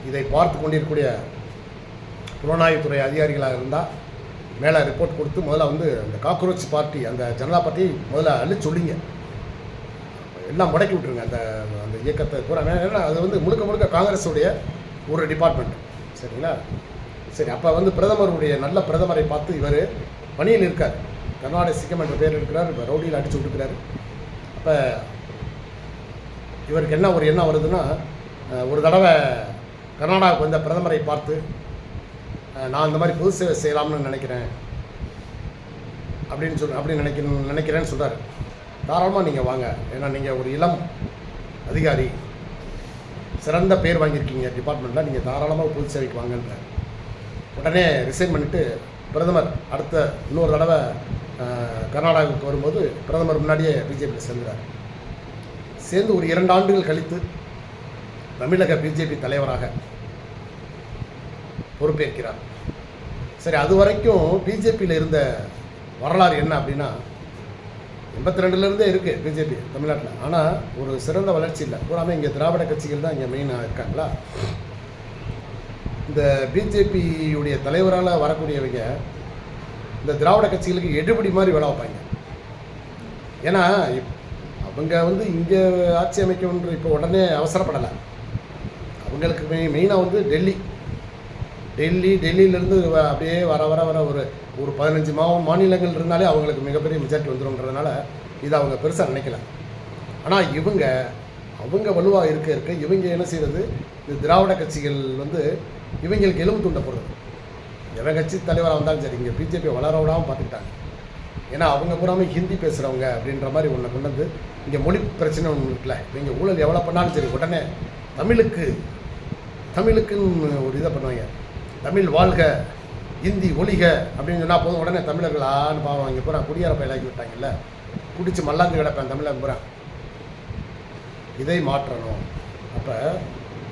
இதை பார்த்து கொண்டிருக்கக்கூடிய புலனாய்வுத்துறை அதிகாரிகளாக இருந்தால் மேலே ரிப்போர்ட் கொடுத்து முதல்ல வந்து அந்த காக்ரோச் பார்ட்டி, அந்த ஜனதா பார்ட்டி முதல்ல அள்ளி சொல்லிங்க, எல்லாம் முடக்கி விட்டுருங்க அந்த அந்த இயக்கத்தை பூரா. ஏன்னா அது வந்து முழுக்க காங்கிரஸுடைய ஒரு டிபார்ட்மெண்ட். சரிங்களா? சரி, அப்போ வந்து பிரதமருடைய நல்ல பிரதமரை பார்த்து இவர் பணியில் இருக்கார். கர்நாடக சிக்கம் என்ற பேர் இருக்கிறார். இப்போ ரவுடியில் அடித்து விட்டுருக்கிறார். அப்போ இவருக்கு என்ன ஒரு எண்ணம் வருதுன்னா, ஒரு தடவை கர்நாடகாவுக்கு வந்த பிரதமரை பார்த்து நான் இந்த மாதிரி பொது சேவை செய்யலாம்னு நினைக்கிறேன் நினைக்கிறேன்னு சொல்கிறார். தாராளமாக நீங்கள் வாங்க, ஏன்னா நீங்கள் ஒரு இளம் அதிகாரி, சிறந்த பேர் வாங்கியிருக்கீங்க டிபார்ட்மெண்ட்டில், நீங்கள் தாராளமாக பொது சேவைக்கு வாங்கன்ற. உடனே ரிசைன் பண்ணிவிட்டு பிரதமர் இன்னொரு தடவை கர்நாடகாவுக்கு வரும்போது பிரதமர் முன்னாடியே பிஜேபியில் சேர்ந்து ஒரு 2 ஆண்டுகள் கழித்து தமிழக பிஜேபி தலைவராக பொறுப்பேற்கிறார். சரி, அது வரைக்கும் பிஜேபியில் இருந்த வரலாறு என்ன அப்படின்னா, 82லேருந்தே இருக்குது பிஜேபி தமிழ்நாட்டில். ஆனால் ஒரு சிறந்த வளர்ச்சி இல்லை. பூராமே இங்கே திராவிட கட்சிகள் தான் இங்கே மெயினாக இருக்காங்களா. இந்த பிஜேபியுடைய தலைவரால் வரக்கூடியவங்க இந்த திராவிட கட்சிகளுக்கு எடுபடி மாதிரி வேலை வைப்பாங்க. ஏன்னா அவங்க வந்து இங்கே ஆட்சி அமைக்கணுன்ற இப்போ உடனே அவசரப்படலை. அவங்களுக்கு மெயினாக வந்து டெல்லியிலேருந்து அப்படியே வர ஒரு 15 மாநிலங்கள் இருந்தாலே அவங்களுக்கு மிகப்பெரிய மெஜாரிட்டி வந்துடும்ன்றதுனால இதை அவங்க பெருசாக நினைக்கல. ஆனால் அவங்க வலுவாக இருக்க இவங்க என்ன செய்கிறது, இந்த திராவிட கட்சிகள் வந்து இவங்களுக்கு எலும்பு துண்டை போடுறது. எவன் கட்சி தலைவராக வந்தாலும் சரி, இங்கே பிஜேபி வளர விடாமல் பார்த்துக்கிட்டாங்க. ஏன்னா அவங்க பூராமே ஹிந்தி பேசுகிறவங்க அப்படின்ற மாதிரி ஒன்று கொண்டு வந்து இங்கே மொழி பிரச்சனை ஒன்று இருக்குல்ல. இங்கே ஊழல் எவ்வளோ பண்ணாலும் சரி உடனே தமிழுக்குன்னு ஒரு இதை பண்ணுவாங்க. தமிழ் வாழ்க, இந்தி ஒழிக அப்படின்னு சொன்னால் போதும், உடனே தமிழர்கள் ஆன்னு பாவம் இங்கே பூரா குடியார பயிலாக்கி விட்டாங்கல்ல, குடிச்சு மல்லாந்து கிடப்பேன் தமிழன் பூரா. இதை மாற்றணும். அப்போ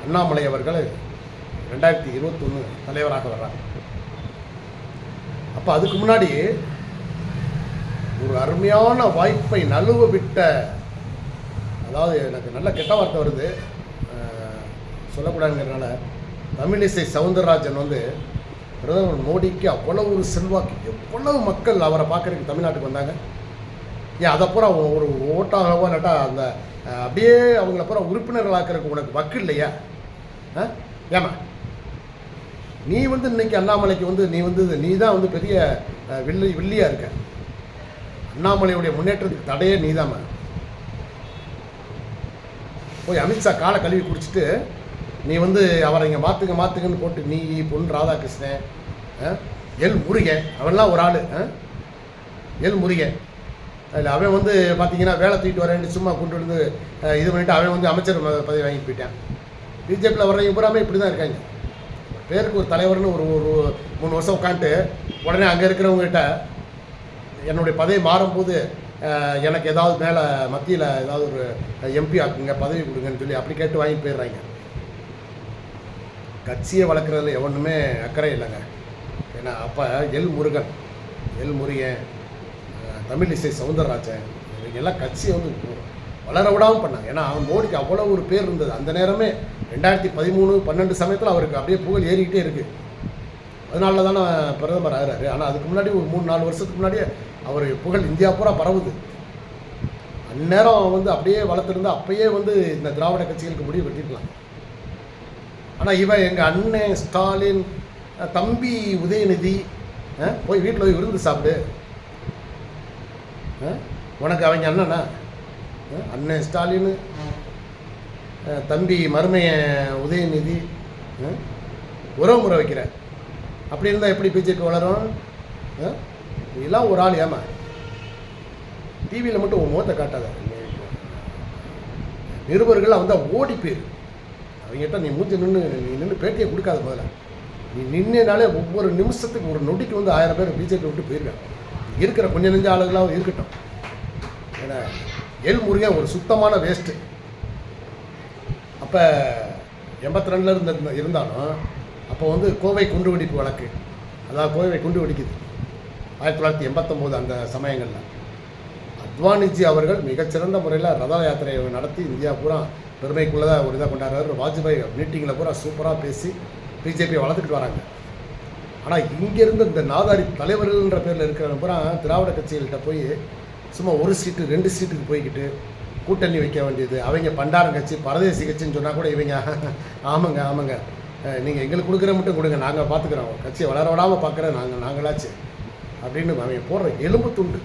அண்ணாமலை அவர்கள் 2021 தலைவராக வர்றாங்க. அப்போ அதுக்கு முன்னாடி ஒரு அருமையான வாய்ப்பை நழுவ விட்ட, அதாவது எனக்கு நல்ல கெட்ட வார்த்தை வருது சொல்லக்கூடாதுங்கிறதுனால, தமிழிசை சவுந்தரராஜன் வந்து பிரதமர் மோடிக்கு அவ்வளவு ஒரு செல்வாக்கு, எவ்வளவு மக்கள் அவரை பார்க்குறதுக்கு தமிழ்நாட்டுக்கு வந்தாங்க. ஏன் அதை பூரா ஒரு ஓட்டாகவோ இல்லாட்டா அந்த அப்படியே அவங்கள பூரா உறுப்பினர்கள் ஆக்கிறதுக்கு உனக்கு வக்கு இல்லையா? ஏமா நீ வந்து இன்னைக்கு அண்ணாமலைக்கு வந்து நீ தான் வந்து பெரிய வில்லியாக இருக்க. அண்ணாமலையுடைய முன்னேற்றத்துக்கு தடையே நீதாம்மா. போய் அமித்ஷா காலை கழுவி குடிச்சிட்டு நீ வந்து அவரை இங்கே மாற்றுங்கன்னு போட்டு நீ பொன் ராதாகிருஷ்ணன், எல் முருகன், அவன்லாம் ஒரு ஆள். எல் முருகன் அதில் அவன் வந்து பார்த்தீங்கன்னா வேலை தூக்கிட்டு வரேன்னு சும்மா கொண்டு வந்து இது பண்ணிவிட்டு அவன் வந்து அமைச்சர் பதவி வாங்கிட்டு போயிட்டான். பிஜேபியில் வர்றவங்க பூராமே இப்படி தான் இருக்காங்க. பேருக்கு ஒரு தலைவர்னு ஒரு 3 வருஷம் உட்காந்துட்டு உடனே அங்கே இருக்கிறவங்ககிட்ட என்னுடைய பதவி மாறும்போது எனக்கு ஏதாவது மேலே மத்தியில் ஏதாவது ஒரு எம்பி ஆக்குங்க, பதவி கொடுங்கன்னு சொல்லி அப்படி கேட்டு வாங்கிட்டு போயிடுறாங்க. கட்சியை வளர்க்குறதுல எவனுமே அக்கறை இல்லைங்க. ஏன்னா அப்போ எல் முருகன், தமிழிசை சவுந்தரராஜன் இவங்கெல்லாம் கட்சியை வந்து வளர விடாமல் பண்ணாங்க. ஏன்னா அவன் மோடிக்கு அவ்வளோ ஒரு பேர் இருந்தது. அந்த நேரமே 2013-12 சமயத்தில் அவருக்கு அப்படியே புகழ் ஏறிக்கிட்டே இருக்குது. அதனால தானே பிரதமர் ஆகிறாரு. ஆனால் அதுக்கு முன்னாடி ஒரு 3-4 வருஷத்துக்கு முன்னாடியே அவர் புகழ் இந்தியா பூரா பரவுது. அந்நேரம் வந்து அப்படியே வளர்த்துருந்தா அப்பயே வந்து இந்த திராவிட கட்சிகளுக்கு முடிவு கட்டிருக்கலாம். ஆனால் இவன் எங்கள் அண்ணன் ஸ்டாலின், தம்பி உதயநிதி, போய் வீட்டில் போய் விருந்து சாப்பிடு, உனக்கு அவங்க அண்ணனா? அண்ணன் ஸ்டாலின், தம்பி மருமைய உதயநிதி உறவு முறை வைக்கிற. அப்படி இருந்தால் எப்படி பிஜேபி வளரும்? இதெல்லாம் ஒரு ஆள். ஏமா டிவியில் மட்டும் உன் முகத்தை காட்டாத. நிருபர்கள் வந்தால் ஓடி போயிரு. அவங்ககிட்ட நீ நின்று பேட்டியை கொடுக்காத. முதல்ல நீ நின்னேனாலே ஒவ்வொரு நிமிஷத்துக்கு ஒரு நொடிக்கு வந்து 1000 பேர் பிஜேபி விட்டு போயிருக்காங்க. இருக்கிற கொஞ்சம் நெஞ்ச ஆளுகளாக இருக்கட்டும். ஏன்னா எல் முருகன் ஒரு சுத்தமான வேஸ்ட்டு. அப்போ 82 இருந்தாலும் அப்போ வந்து கோவை குண்டுவெடிப்பு வழக்கு, அதாவது கோவை குண்டு வெடிக்குது 1989 அந்த சமயங்களில். அத்வானிஜி அவர்கள் மிகச்சிறந்த முறையில் ரத யாத்திரையை நடத்தி இந்தியா பூரா பெருமைக்குள்ளதாக ஒரு இதாக கொண்டாடுறாரு. வாஜ்பாய் மீட்டிங்கில் பூரா சூப்பராக பேசி பிஜேபியை வளர்த்துக்கிட்டு வராங்க. ஆனால் இங்கேருந்து இந்த நாதாரி தலைவர்கள்ன்ற பேரில் இருக்கிறவங்க பூரா திராவிட கட்சிகள்கிட்ட போய் சும்மா 1 சீட்டு 2 சீட்டுக்கு போய்கிட்டு கூட்டணி வைக்க வேண்டியது. அவங்க பண்டாரம் கட்சி, பரதேசி கட்சின்னு சொன்னால் கூட இவங்க ஆமாங்க நீங்கள் எங்களுக்கு கொடுக்குற மட்டும் கொடுங்க, நாங்கள் பார்த்துக்குறோம், கட்சியை வளர விடாமல் பார்க்குற நாங்களாச்சு அப்படின்னு அவங்க போடுற எலும்பு துண்டு.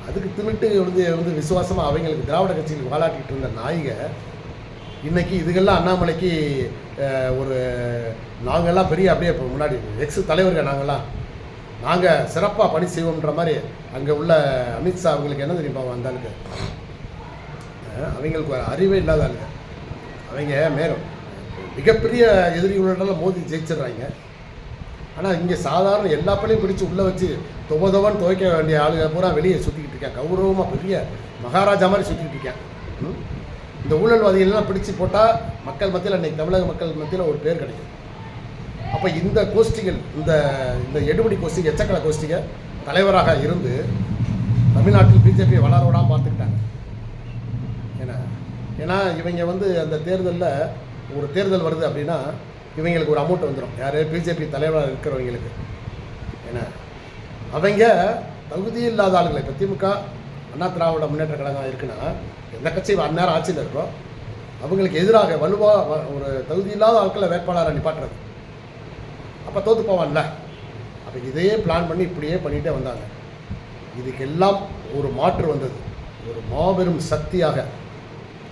அதுக்கு திமிட்டு வந்து விசுவாசமாக அவங்களுக்கு திராவிட கட்சிகளுக்கு வாலாட்டிகிட்டு இருந்த நாய்க இன்றைக்கி இதுகெல்லாம் அண்ணாமலைக்கு ஒரு நாங்கள்லாம் பெரிய அப்படியே இப்போ முன்னாடி தலைவர்கள் நாங்கள் சிறப்பாக பணி செய்வோம்ன்ற மாதிரி அங்கே உள்ள அமித்ஷா அவங்களுக்கு என்ன தெரியுமா வந்தாலுக்கு அவங்களுக்கு அறிவே இல்லாத ஆளுங்க. அவங்க மேலும் மிகப்பெரிய எதிரிகளோடலாம் மோதி ஜெயிச்சிடுறாங்க. ஆனால் இங்கே சாதாரண எல்லா பள்ளியும் பிடிச்சி உள்ளே வச்சு தொவன்னு துவைக்க வேண்டிய ஆளுங்க பூரா வெளியே சுற்றிக்கிட்டு இருக்கேன். கௌரவமாக பெரிய மகாராஜா மாதிரி சுற்றிக்கிட்டு இருக்கேன். இந்த ஊழல்வாதிகள்லாம் பிடிச்சி போட்டால் மக்கள் மத்தியில் இன்றைக்கி தமிழக மக்கள் மத்தியில் ஒரு பேர் கிடைக்கும். அப்போ இந்த கோஷ்டிகள், இந்த எடுபடி கோஷ்டிகள், எச்சக்கலை கோஷ்டிகள் தலைவராக இருந்து தமிழ்நாட்டில் பிஜேபியை வளர விடாமல் பார்த்துக்கிட்டாங்க. ஏன்னா இவங்க வந்து அந்த தேர்தலில் ஒரு தேர்தல் வருது அப்படின்னா இவங்களுக்கு ஒரு அமௌண்ட் வந்துடும். யார்? பிஜேபி தலைவராக இருக்கிறவங்களுக்கு. ஏன்னா அவங்க தகுதி இல்லாத ஆளுங்களை, இப்போ திமுக அண்ணா திராவிட முன்னேற்ற கழகம் இருக்குன்னா எந்த கட்சி அந்நேரம் ஆட்சியில் இருக்கோ அவங்களுக்கு எதிராக வலுவாக ஒரு தகுதி இல்லாத ஆட்களை வேட்பாளரை நிப்பாட்டுறது. அப்போ தோற்று போவான்ல. அப்போ இதையே பிளான் பண்ணி இப்படியே பண்ணிகிட்டே வந்தாங்க. இதுக்கெல்லாம் ஒரு மாற்று வந்தது, ஒரு மாபெரும் சக்தியாக.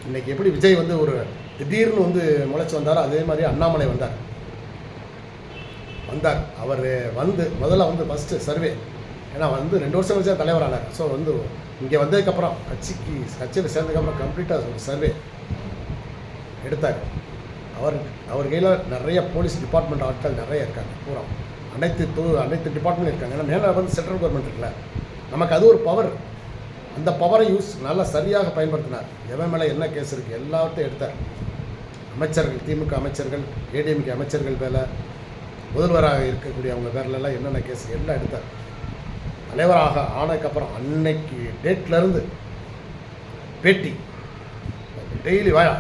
இன்றைக்கி எப்படி விஜய் வந்து ஒரு திடீர்னு வந்து முளைச்சி வந்தாரோ அதே மாதிரி அண்ணாமலை வந்தார். அவர் வந்து முதல்ல வந்து ஃபஸ்ட்டு சர்வே, ஏன்னா வந்து 2 வருஷம் வச்சா தலைவரானார். ஸோ வந்து இங்கே வந்ததுக்கப்புறம் கட்சியில் சேர்ந்ததுக்கப்புறம் கம்ப்ளீட்டாக ஒரு சர்வே எடுத்தார். அவர் கையில் நிறைய போலீஸ் டிபார்ட்மெண்ட் ஆட்கள் நிறைய இருக்காங்க. பூரா அனைத்து டிபார்ட்மெண்ட் இருக்காங்க. ஏன்னா மேலே வந்து சென்ட்ரல் கவர்மெண்ட் இருக்குல்ல, நமக்கு அது ஒரு பவர். அந்த பவரை நல்லா சரியாக பயன்படுத்தினார். எவன் மேலே என்ன கேஸ் இருக்குது எல்லாத்தையும் எடுத்தார். அமைச்சர்கள், திமுக அமைச்சர்கள், ஏடிஎம்கே அமைச்சர்கள் மேலே, முதல்வராக இருக்கக்கூடிய அவங்க பேர்லெல்லாம் என்னென்ன கேஸ் எல்லாம் எடுத்தார். தலைவராக ஆனதுக்கப்புறம் அன்னைக்கு டேட்லேருந்து பேட்டி டெய்லி வாயா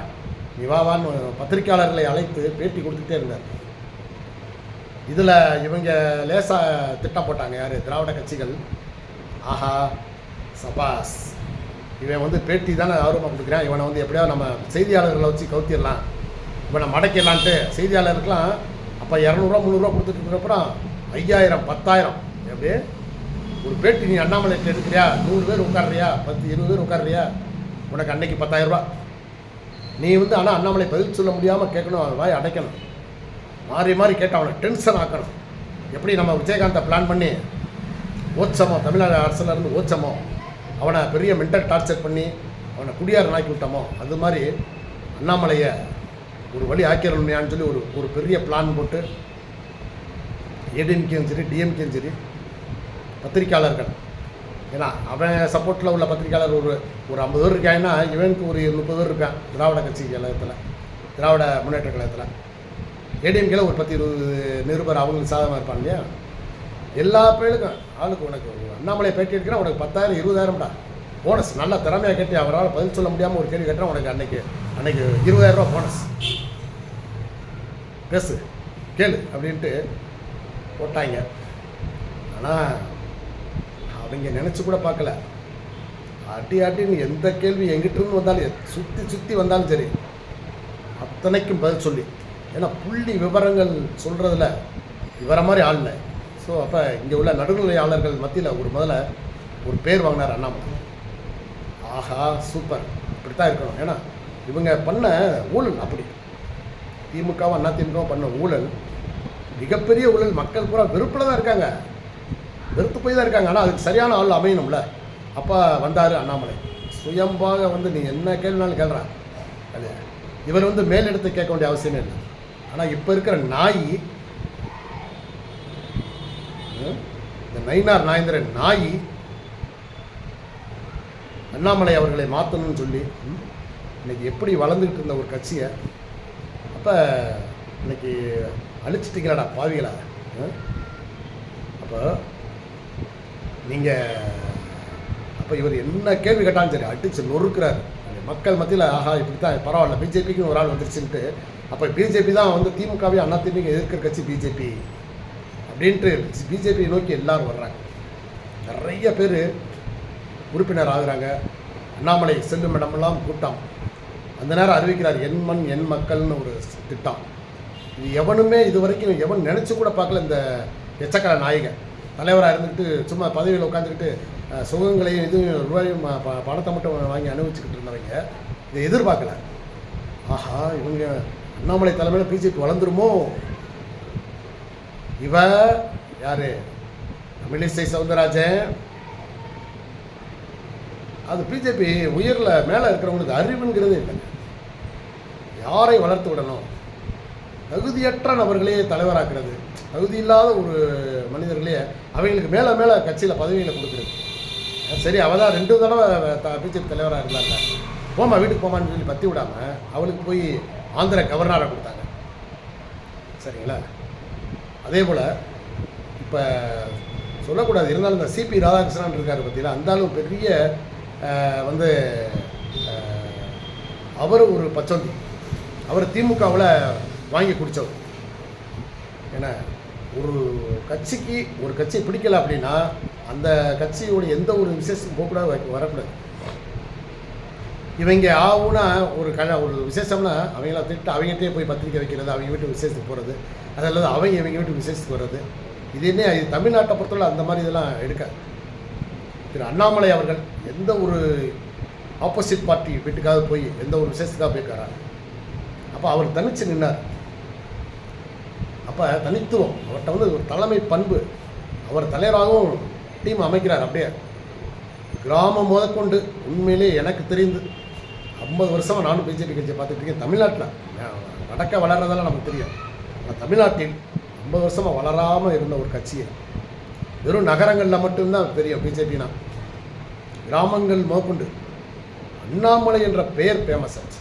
நீ வான்னு பத்திரிக்கையாளர்களை அழைத்து பேட்டி கொடுத்துட்டே இருந்தார். இதில் இவங்க லேசாக திட்டம் போட்டாங்க. யார்? திராவிட கட்சிகள். ஆஹா சபாஸ், இவன் வந்து பேட்டி தானே ஆர்வமாக கொடுக்குறான், இவனை வந்து எப்படியாவது நம்ம செய்தியாளர்களை வச்சு கவுத்திடலாம், இவனை மடக்கிடலான்ட்டு செய்தியாளருக்கெலாம் அப்போ 200 300 கொடுத்துட்டு இருக்கிறப்பறம் 5000 10,000 எப்படி ஒரு பேட்டி நீ அண்ணாமலைக்கு எடுக்கிறியா, 100 பேர் உட்காடுறியா, 10 20 பேர் உட்காடுறியா, உனக்கு அன்னைக்கு 10,000 ரூபா. நீ வந்து ஆனால் அண்ணாமலை பதில் சொல்ல முடியாமல் கேட்கணும், அவன் வாய் அடைக்கணும், மாறி மாறி கேட்டு அவனை டென்ஷன் ஆக்கணும். எப்படி நம்ம விஜயகாந்தை பிளான் பண்ணி ஓச்சமோ, தமிழ்நாடு அரசுலேருந்து ஓச்சமோ அவனை பெரிய மென்டல் டார்ச்சர் பண்ணி அவனை குடியாரன் ஆக்கி விட்டோமோ, அது மாதிரி அண்ணாமலையை ஒரு வழி ஆக்கிடணுமையான்னு சொல்லி ஒரு பெரிய பிளான் போட்டு ஏடிஎம்கேயும் சரி டிஎம்கேயும் சரி பத்திரிக்கையாளர்கள், ஏன்னா அவன் சப்போர்ட்டில் உள்ள பத்திரிக்கையாளர் ஒரு 50 பேர் இருக்காங்கன்னா இவனுக்கு ஒரு 30 பேர் இருக்கான் திராவிட கட்சி கழகத்தில், திராவிட முன்னேற்ற கழகத்தில். ஏடிஎம்கேல ஒரு 10 20 நிருபர் அவங்களுக்கு சாதகமாக இருப்பாங்க இல்லையா. எல்லா பேருக்கும் ஆளுக்கு உனக்கு அண்ணாமலை பேட்டி எடுக்கிறா உனக்கு 10,000 20,000 போனஸ். நல்லா திறமையாக கேட்டு அவரால் பதில் சொல்ல முடியாமல் ஒரு கேள்வி கேட்டால் உனக்கு அன்னைக்கு 20,000 ரூபா போனஸ், பேசு கேளு அப்படின்ட்டு போட்டாங்க. ஆனால் அவங்க நினச்சி கூட பார்க்கல, ஆட்டின்னு எந்த கேள்வி எங்கிட்டிருந்து வந்தாலும் சுற்றி வந்தாலும் சரி அத்தனைக்கும் பதில் சொல்லி, ஏன்னா புள்ளி விவரங்கள் சொல்கிறதுல இவரை மாதிரி ஆள் இல்லை. ஸோ அப்போ இங்கே உள்ள நடுநிலையாளர்கள் மத்தியில் முதல்ல ஒரு பேர் வாங்கினார் அண்ணாமலை. ஆஹா சூப்பர், இப்படி தான் இருக்கணும். ஏன்னா இவங்க பண்ண ஊழல் அப்படி, திமுகவும் அண்ணா திமுகவும் பண்ண ஊழல் மிகப்பெரிய ஊழல். மக்கள் பூரா வெறுப்பில் தான் இருக்காங்க, வெறுத்து போய் தான் இருக்காங்க. ஆனால் அதுக்கு சரியான ஆள் அமையணும்ல. அப்போ வந்தார் அண்ணாமலை, சுயம்பாக வந்து நீ என்ன கேள்வினாலும் கேள்றான் இல்லையா. இவர் வந்து மேலெடுத்து கேட்க வேண்டிய அவசியமே இல்லை. ஆனால் இப்போ இருக்கிற நாய், இந்த நயினார் நாயந்திரன் நாய் அண்ணாமலை அவர்களை மாற்றணும்னு சொல்லி இன்னைக்கு எப்படி வளர்ந்துக்கிட்டு இருந்த ஒரு கட்சியை அப்போ இன்னைக்கு அழிச்சிட்டிங்களாடா பாவிகளா. அப்போ நீங்கள் அப்போ இவர் என்ன கேள்வி கேட்டாலும் சரி அடித்து நொறுக்கிறார் மக்கள் மத்தியில். ஆஹா இப்படி தான் பரவாயில்ல, பிஜேபிக்குன்னு ஒரு ஆள் வந்துருச்சுன்ட்டு. அப்போ பிஜேபி தான் வந்து திமுகவே அண்ணா திமுக எதிர்க்கிற கட்சி பிஜேபி அப்படின்ட்டு பிஜேபியை நோக்கி எல்லோரும் வர்றாங்க. நிறைய பேர் உறுப்பினர் ஆகுறாங்க. அண்ணாமலை செல்லும் இடமெல்லாம் கூட்டம். அந்த நேரம் அறிவிக்கிறார் என் மண் என் மக்கள்னு ஒரு திட்டம். இது எவனுமே இது வரைக்கும் எவன் நினச்சி கூட பார்க்கல. இந்த எச்சக்கலை நாயகன் தலைவராக இருந்துக்கிட்டு சும்மா பதவியில் உட்காந்துக்கிட்டு சுகங்களையும் இதுவும் ரூபாயும் பணத்தை மட்டும் வாங்கி அனுபவிச்சுக்கிட்டு இருந்தவங்க இதை எதிர்பார்க்கல. ஆஹா இவங்க அண்ணாமலை தலைமையில் பிஜேபி வளர்ந்துருமோ. இவ யார்? தமிழிசை சவுந்தரராஜன். அது பிஜேபி உயரில் மேலே இருக்கிறவங்களுக்கு அறிவுங்கிறது இல்லை. யாரை வளர்த்து விடணும், தகுதியற்ற நபர்களே தலைவராக்குறது, தகுதி இல்லாத ஒரு மனிதர்களே அவங்களுக்கு மேலே மேலே கட்சியில் பதவிகளை கொடுக்குறது. சரி அவள் தான் 2 தடவை பிஜேபி தலைவராக இருந்தாங்க, போமா வீட்டுக்கு போமான்னு சொல்லி பற்றி விடாமல் அவளுக்கு போய் ஆந்திர கவர்னராக கொடுத்தாங்க. சரிங்களா? அதே போல் இப்போ சொல்லக்கூடாது இருந்தாலும் இந்த சிபி ராதாகிருஷ்ணன் இருக்கார் பற்றியில் அந்த அளவு பெரிய வந்து அவர் ஒரு பச்சோந்தி. அவர் திமுகவில் வாங்கி குடித்தவர். ஏன்னா ஒரு கட்சி பிடிக்கல அப்படின்னா அந்த கட்சியோட எந்த ஒரு விசேஷம் போகக்கூடாது, வரக்கூடாது. இவங்க ஆகுனா ஒரு விசேஷம்னா அவங்கள திட்டு அவங்ககிட்டே போய் பத்திரிக்கை வைக்கிறது, அவங்க வீட்டு விசேஷத்துக்கு போகிறது, அதல்லது இவங்க வீட்டு விசேஷத்துக்கு வர்றது. இது என்ன இது தமிழ்நாட்டை பொறுத்தவரை அந்த மாதிரி இதெல்லாம் எடுக்காது. திரு அண்ணாமலை அவர்கள் எந்த ஒரு ஆப்போசிட் பார்ட்டி வீட்டுக்காக போய் எந்த ஒரு விசேஷத்துக்காக போயிருக்காரா? அப்போ அவர் தனித்து நின்னார். அப்போ தனித்துவம் அவர்கிட்ட வந்து ஒரு தலைமை பண்பு. அவர் தலைவராகவும் டீம் அமைக்கிறார். அப்படியே கிராமம் முதற்கொண்டு உண்மையிலே எனக்கு தெரிந்து 50 வருஷமாக நானும் பிஜேபி கட்சியை பார்த்துட்டு இருக்கேன். தமிழ்நாட்டில் நடக்க வளர்றதெல்லாம் நமக்கு தெரியும். ஆனால் தமிழ்நாட்டில் 50 வருஷமாக வளராமல் இருந்த ஒரு கட்சியை வெறும் நகரங்களில் மட்டும்தான் தெரியும் பிஜேபினா. கிராமங்கள் முதற்கொண்டு அண்ணாமலை என்ற பெயர் ஃபேமஸ் ஆச்சு.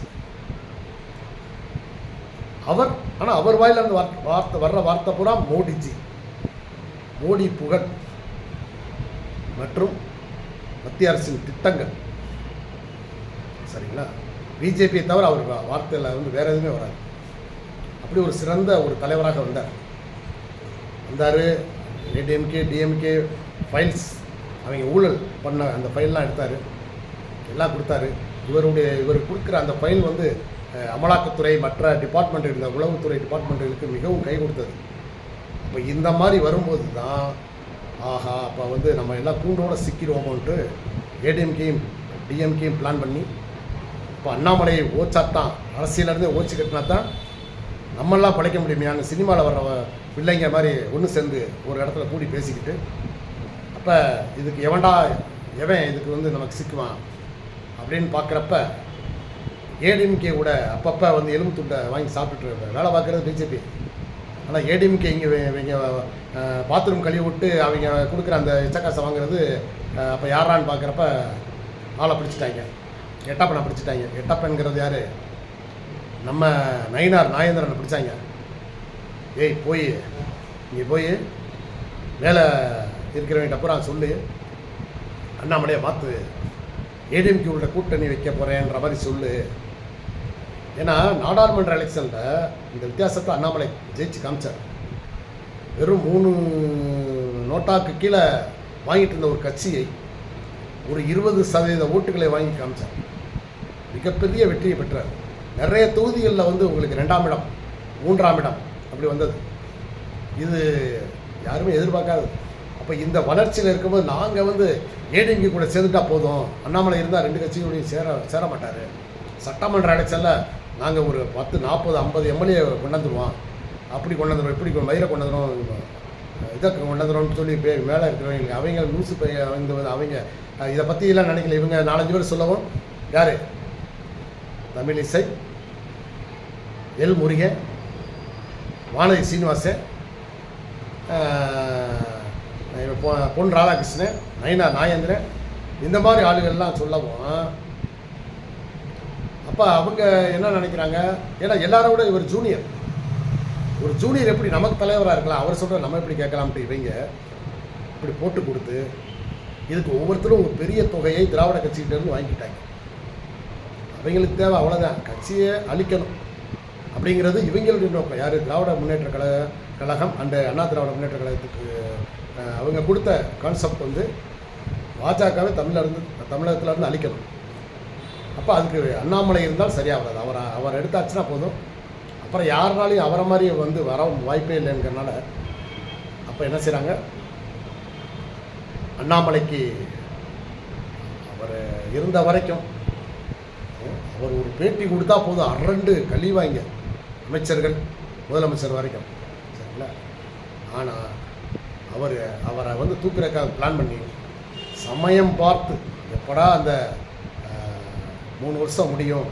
அவர் வாயிலிருந்து வர்ற வார்த்தை பூரா மோடிஜி, மோடி புகழ். மற்றும் மத்திய அரசின் திட்டங்கள். சரிங்களா? பிஜேபியை தவிர அவர் வார்த்தையில் வந்து வேறு எதுவுமே வராது. அப்படி ஒரு சிறந்த ஒரு தலைவராக வந்தார். ஏடிஎம்கே டிஎம்கே ஃபைல்ஸ் அவங்க ஊழல் பண்ண அந்த ஃபைல்லாம் எடுத்தார், எல்லாம் கொடுத்தாரு. இவர் கொடுக்குற அந்த ஃபைல் வந்து அமலாக்கத்துறை மற்ற டிபார்ட்மெண்ட், இந்த உளவுத்துறை டிபார்ட்மெண்ட்டுகளுக்கு மிகவும் கை கொடுத்தது. இப்போ இந்த மாதிரி வரும்போது தான் ஆஹா, அப்போ வந்து நம்ம எல்லாம் கூண்டோடு சிக்கிடுவோமோன்ட்டு ஏடிஎம்கேயும் டிஎம்கேயும் பிளான் பண்ணி இப்போ அண்ணாமலையை ஓச்சாத்தான், அரசியலேருந்து ஓச்சு கட்டினா தான் நம்மெல்லாம் பழைக்க முடியுமே. அங்கே சினிமாவில் வர்ற பிள்ளைங்க மாதிரி ஒன்று சேர்ந்து ஒரு இடத்துல கூடி பேசிக்கிட்டு, அப்போ இதுக்கு எவன் இதுக்கு வந்து நமக்கு சிக்குவான் அப்படின்னு பார்க்குறப்ப ஏடிஎம்கே கூட அப்பப்போ வந்து எலும்பு துண்டை வாங்கி சாப்பிட்டுட்டு வேலை பார்க்குறது பிஜேபி. ஆனால் ஏடிஎம்கே இங்கே பாத்ரூம் கழுவி விட்டு அவங்க கொடுக்குற அந்த எச்சக்காசை வாங்குறது. அப்போ யாரான்னு பார்க்குறப்ப ஆளை பிடிச்சிட்டாங்க, எட்டப்பனை பிடிச்சிட்டாங்க. எட்டப்பன்கிறது யார்? நம்ம நாயேந்திரனை பிடிச்சாங்க. ஏய் போய் இங்கே போய் மேலே இருக்கிறவங்கிட்ட பூரா சொல்லு, அண்ணாமலையை மாற்று, ஏடிஎம்கேவோட கூட்டணி வைக்க போகிறேன்ற மாதிரி சொல்லு. ஏன்னா நாடாளுமன்ற எலெக்ஷனில் இந்த வித்தியாசத்தை அண்ணாமலை ஜெயிச்சு காமிச்சார். வெறும் 3 நோட்டாக்கு கீழே வாங்கிட்டு இருந்த ஒரு கட்சியை ஒரு 20% ஓட்டுகளை வாங்கி காமிச்சார். மிகப்பெரிய வெற்றியை பெற்றார். நிறைய தொகுதிகளில் வந்து உங்களுக்கு 2ஆம் இடம் 3ஆம் இடம் அப்படி வந்தது. இது யாருமே எதிர்பார்க்காது. அப்போ இந்த வளர்ச்சியில் இருக்கும்போது நாங்கள் வந்து ஏடிஎம்கே கூட சேர்ந்துட்டா போதும், அண்ணாமலை இருந்தால் 2 கட்சியோடையும் சேர மாட்டார், சட்டமன்ற எலெக்ஷனில் நாங்கள் ஒரு 10 40 50 எம்எல்ஏ கொண்டாந்துருவோம், அப்படி கொண்டாந்துருவோம், இப்படி மயிரை கொண்டாந்துருவோம், இதை கொண்டாந்துருவோம்னு சொல்லி மேலே இருக்கிறவங்களுக்கு அவங்க நியூஸு வந்து அவங்க இதை பற்றியெல்லாம் நினைக்கல. இவங்க 4-5 பேர் சொல்லவும், யார்? தமிழிசை, எல் முருகன், வானதி சீனிவாசன், பொன் ராதாகிருஷ்ணன், நாயேந்திரன், இந்த மாதிரி ஆளுகள்லாம் சொல்லவும் அப்போ அவங்க என்ன நினைக்கிறாங்க? ஏன்னா எல்லாரோட விட இவர் ஜூனியர். ஒரு ஜூனியர் எப்படி நமக்கு தலைவராக இருக்கலாம், அவர் சொல்கிற நம்ம எப்படி கேட்கலாம்ட்டு இவங்க இப்படி போட்டு கொடுத்து இதுக்கு ஒவ்வொருத்தரும் ஒரு பெரிய தொகையை திராவிட கட்சிகிட்டேருந்து வாங்கிக்கிட்டாங்க. அவங்களுக்கு தேவை அவ்வளோதான், கட்சியை அழிக்கணும் அப்படிங்கிறது இவங்களுடைய நோக்கம். யார்? திராவிட முன்னேற்ற கழகம் அண்டு அண்ணா திராவிட முன்னேற்ற கழகத்துக்கு அவங்க கொடுத்த கான்செப்ட் வந்து பாஜகவை தமிழகத்திலேருந்து அழிக்கணும். அப்போ அதுக்கு அண்ணாமலை இருந்தால் சரியாக வராது. அவர் எடுத்தாச்சுன்னா போதும், அப்புறம் யாருனாலையும் அவரை மாதிரி வந்து வர வாய்ப்பே இல்லைங்கிறனால அப்போ என்ன செய்கிறாங்க? அண்ணாமலைக்கு அவர் இருந்த வரைக்கும் அவர் ஒரு பேட்டி கொடுத்தா போதும், அரண்டு கழிவாங்க அமைச்சர்கள் முதலமைச்சர் வரைக்கும். சரிங்களா? ஆனால் அவரை வந்து தூக்குறதுக்காக பிளான் பண்ணி சமயம் பார்த்து எப்படா அந்த 3 வருஷம் முடியும்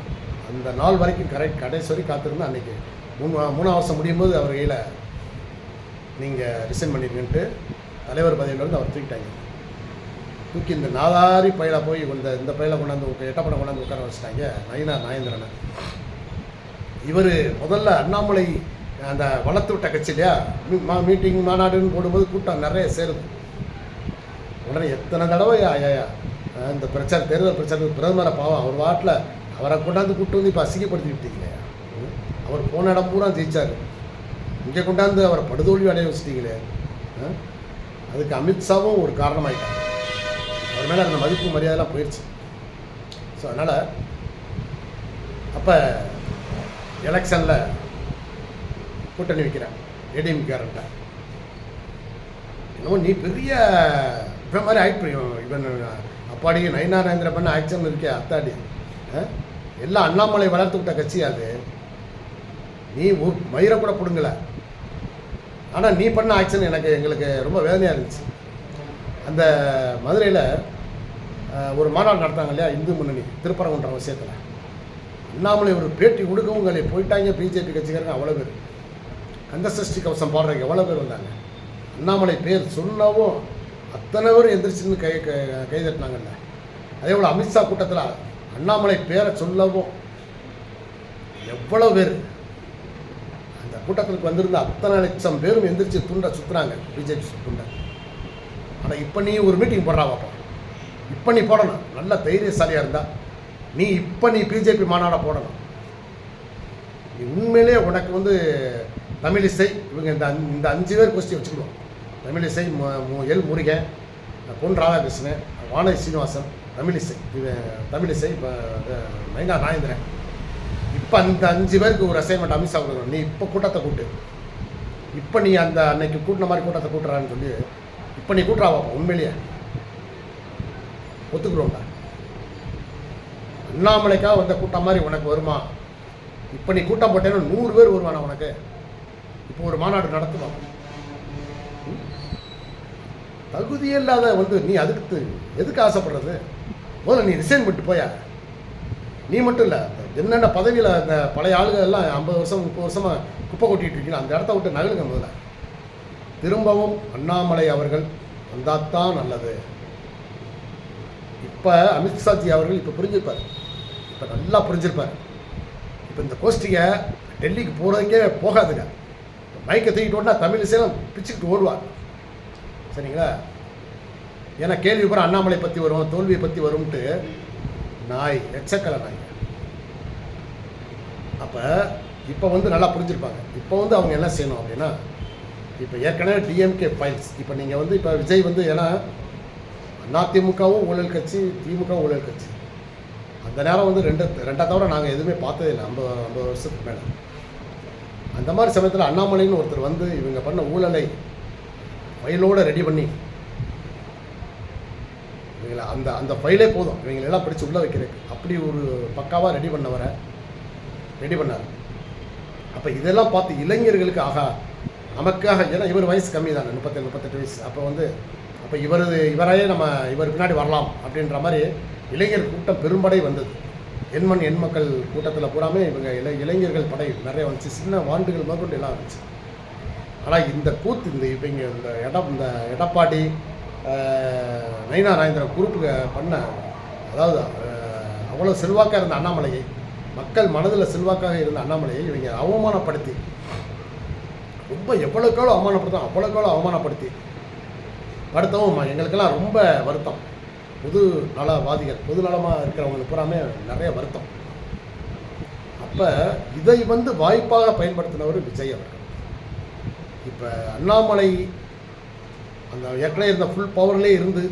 அந்த நாள் வரைக்கும் கடைசி வரைக்கும் காத்திருந்து அன்றைக்கி 3ஆம் வருஷம் முடியும் போது அவர் கையில் நீங்கள் ரிசைன் பண்ணிடுங்கன்ட்டு தலைவர் பதவியிலேருந்து அவர் தூக்கிட்டாங்க. தூக்கி இந்த நாதாரி பயில போய் இந்த பயில கொண்டாந்து எட்டப்படம் கொண்டாந்து உட்கார வச்சுட்டாங்க நாயேந்திரனை. இவர் முதல்ல அண்ணாமலை அந்த வளர்த்து விட்ட கட்சி இல்லையா, மீட்டிங் மாநாடுன்னு போடும்போது கூட்டம் நிறைய சேருது. உடனே எத்தனை தடவை இந்த தேர்தல் பிரச்சாரத்துக்கு பிரதமரை பாவம் அவர் வாட்டில் அவரை கொண்டாந்து கூப்பிட்டு வந்து இப்போ அசிங்கப்படுத்தி விட்டீங்களே. அவர் போன இடம் பூரா ஜெயிச்சார், இங்கே கொண்டாந்து அவரை படுதோல்வி அடைய வச்சிட்டீங்களே. அதுக்கு அமித்ஷாவும் ஒரு காரணமாயிட்டாங்க. அவர் மேலே அந்த மதிப்பு மரியாதைலாம் போயிடுச்சு. ஸோ அதனால் அப்போ எலெக்ஷனில் கூட்டணி வைக்கிறேன் ஏடிஎம்காரன்ட்ட. என்னமோ நீ பெரிய இப்போ மாதிரி ஆகிட்டு இவன் அப்பாடி நாயேந்திர பண்ண ஆக்ஷன் இருக்கே அத்தாடி, எல்லாம் அண்ணாமலை வளர்த்து விட்ட கட்சி அது. நீ மயிரை கூட பிடுங்கலை, ஆனால் நீ பண்ண ஆக்ஷன் எங்களுக்கு ரொம்ப வேதனையாக இருந்துச்சு. அந்த மதுரையில் ஒரு மாநாடு நடத்தாங்க இல்லையா, இந்து முன்னணி திருப்பரங்குன்ற விஷயத்தில். அண்ணாமலை ஒரு பேட்டி கொடுக்கவும் போயிட்டாங்க பிஜேபி கட்சிக்காரங்க அவ்வளோ பேர். கந்த சஷ்டி கவசம் பாடுறதுக்கு எவ்வளோ பேர் வந்தாங்க. அண்ணாமலை பேர் சொல்லவும் அத்தனை பேர் எந்திரிச்சுன்னு கை தட்டினாங்கல்ல. அதே போல் அமித்ஷா கூட்டத்தில் அண்ணாமலை பேரை சொல்லவும் எவ்வளோ பேர், அந்த கூட்டத்திற்கு வந்திருந்த அத்தனை லட்சம் பேரும் எந்திரிச்சு துண்டை சுற்றுறாங்க பிஜேபி துண்டை. ஆனால் இப்போ நீ ஒரு மீட்டிங் போடுறா பார்ப்போம். இப்போ நீ போடணும். நல்ல தைரியசாலியாக இருந்தால் நீ பிஜேபி மாநாட போடணும். நீ உண்மையிலே உனக்கு வந்து தமிழிசை இவங்க இந்த 5 பேர் கோஷ்டி வச்சுக்கிடுவோம். தமிழிசை, எல் முருகன், பொன் ராதாகிருஷ்ணன், வானதி சீனிவாசன், தமிழிசை இப்போ நைனா நாயந்திரன். இப்போ அந்த 5 பேருக்கு ஒரு அசைன்மெண்ட் அமித்ஷா கொடுக்கணும். நீ இப்போ கூட்டத்தை கூட்டு. இப்போ நீ அந்த அன்னைக்கு கூட்டின மாதிரி கூட்டத்தை கூட்டுறான்னு சொல்லி இப்போ நீ கூட்டுறா பார்ப்போம். உண்மையிலேயே ஒத்துக்கிறோம்டா. அண்ணாமலைக்காக வந்த கூட்டம் மாதிரி உனக்கு வருமா? இப்போ நீ கூட்டம் போட்டேன்னா 100 பேர் வருவானா உனக்கு? இப்போ ஒரு மாநாடு நடத்துவாங்க. தகுதியே இல்லாத வந்து நீ அதுக்கு எதுக்கு ஆசைப்படுறது? முதல்ல நீ ரிசைன் பண்ணிட்டு போயா. நீ மட்டும் இல்லை, என்னென்ன பதவியில் அந்த பழைய ஆளுகள் எல்லாம் 50 வருஷம் 30 வருஷமாக குப்பை கொட்டிகிட்டு இருக்கீங்க. அந்த இடத்த விட்டு நகலுங்க. முதல்ல திரும்பவும் அண்ணாமலை அவர்கள் வந்தால் தான் நல்லது. இப்போ அமித்ஷாஜி அவர்கள் இப்போ புரிஞ்சிருப்பார். இப்போ நல்லா புரிஞ்சிருப்பார். இப்போ இந்த கோஷ்டிகை டெல்லிக்கு போகிறதுக்கே போகாதுங்க. மைக்கை தூக்கிட்டு ஓடினா தமிழிசையெல்லாம் பிச்சுக்கிட்டு ஓடுவார். சரிங்களா? ஏன்னா கேள்வி பூரா அண்ணாமலை பற்றி வரும், தோல்வியை பற்றி வரும்ன்ட்டு நாய், எச்சக்கலை நாய். அப்போ இப்போ வந்து நல்லா புரிஞ்சிருப்பாங்க. இப்போ வந்து அவங்க என்ன செய்யணும் அப்படின்னா, இப்போ ஏற்கனவே டிஎம்கே ஃபைல்ஸ், இப்போ நீங்கள் வந்து இப்போ விஜய் வந்து, ஏன்னா அதிமுகவும் ஊழல் கட்சி, திமுகவும் ஊழல் கட்சி. அந்த நேரம் வந்து ரெண்டை தவிர நாங்கள் எதுவுமே பார்த்ததே இல்லை 50 வருஷத்துக்கு மேலே. அந்த மாதிரி சமயத்தில் அண்ணாமலைன்னு ஒருத்தர் வந்து இவங்க பண்ண ஊழலை ஃபைலோடு ரெடி பண்ணி இவங்களை அந்த ஃபைலே போதும் இவங்களெல்லாம் பிடிச்சி உள்ளே வைக்கிறதுக்கு. அப்படி ஒரு பக்காவாக ரெடி பண்ணார். அப்போ இதெல்லாம் பார்த்து இளைஞர்களுக்கு ஆகா நமக்காக, ஏன்னா இவர் வயசு கம்மி தானே, 37-38 வயசு. அப்போ இவரையே நம்ம இவர் பின்னாடி வரலாம் அப்படின்ற மாதிரி இளைஞர் கூட்டம் பெரும்படை வந்தது. எண் மக்கள் கூட்டத்தில் பூராமே இவங்க இளைஞர்கள் படை நிறைய வந்துச்சு. சின்ன வாண்டுகள் முதற்கொண்டு எல்லாம் இருந்துச்சு. ஆனால் இந்த கூத்து இப்போ இங்கே இந்த எடப்பாடி, நைனா நாயந்திரன் குரூப்புக்கு பண்ண, அதாவது அவ்வளோ செல்வாக்காக இருந்த அண்ணாமலையை, மக்கள் மனதில் செல்வாக்காக இருந்த அண்ணாமலையை இவங்க அவமானப்படுத்தி, ரொம்ப எவ்வளோக்கெவ்வளோ அவமானப்படுத்தி படுத்தவும் எங்களுக்கெல்லாம் ரொம்ப வருத்தம். பொது நலமாக இருக்கிறவங்களுக்கு பூராமே நிறைய வருத்தம். அப்போ இதை வந்து வாய்ப்பாக பயன்படுத்தினவர் விஜய் அவர்கள். இப்போ அண்ணாமலை அந்த ஏற்கனவே இருந்த ஃபுல் பவர்லேயே இருந்து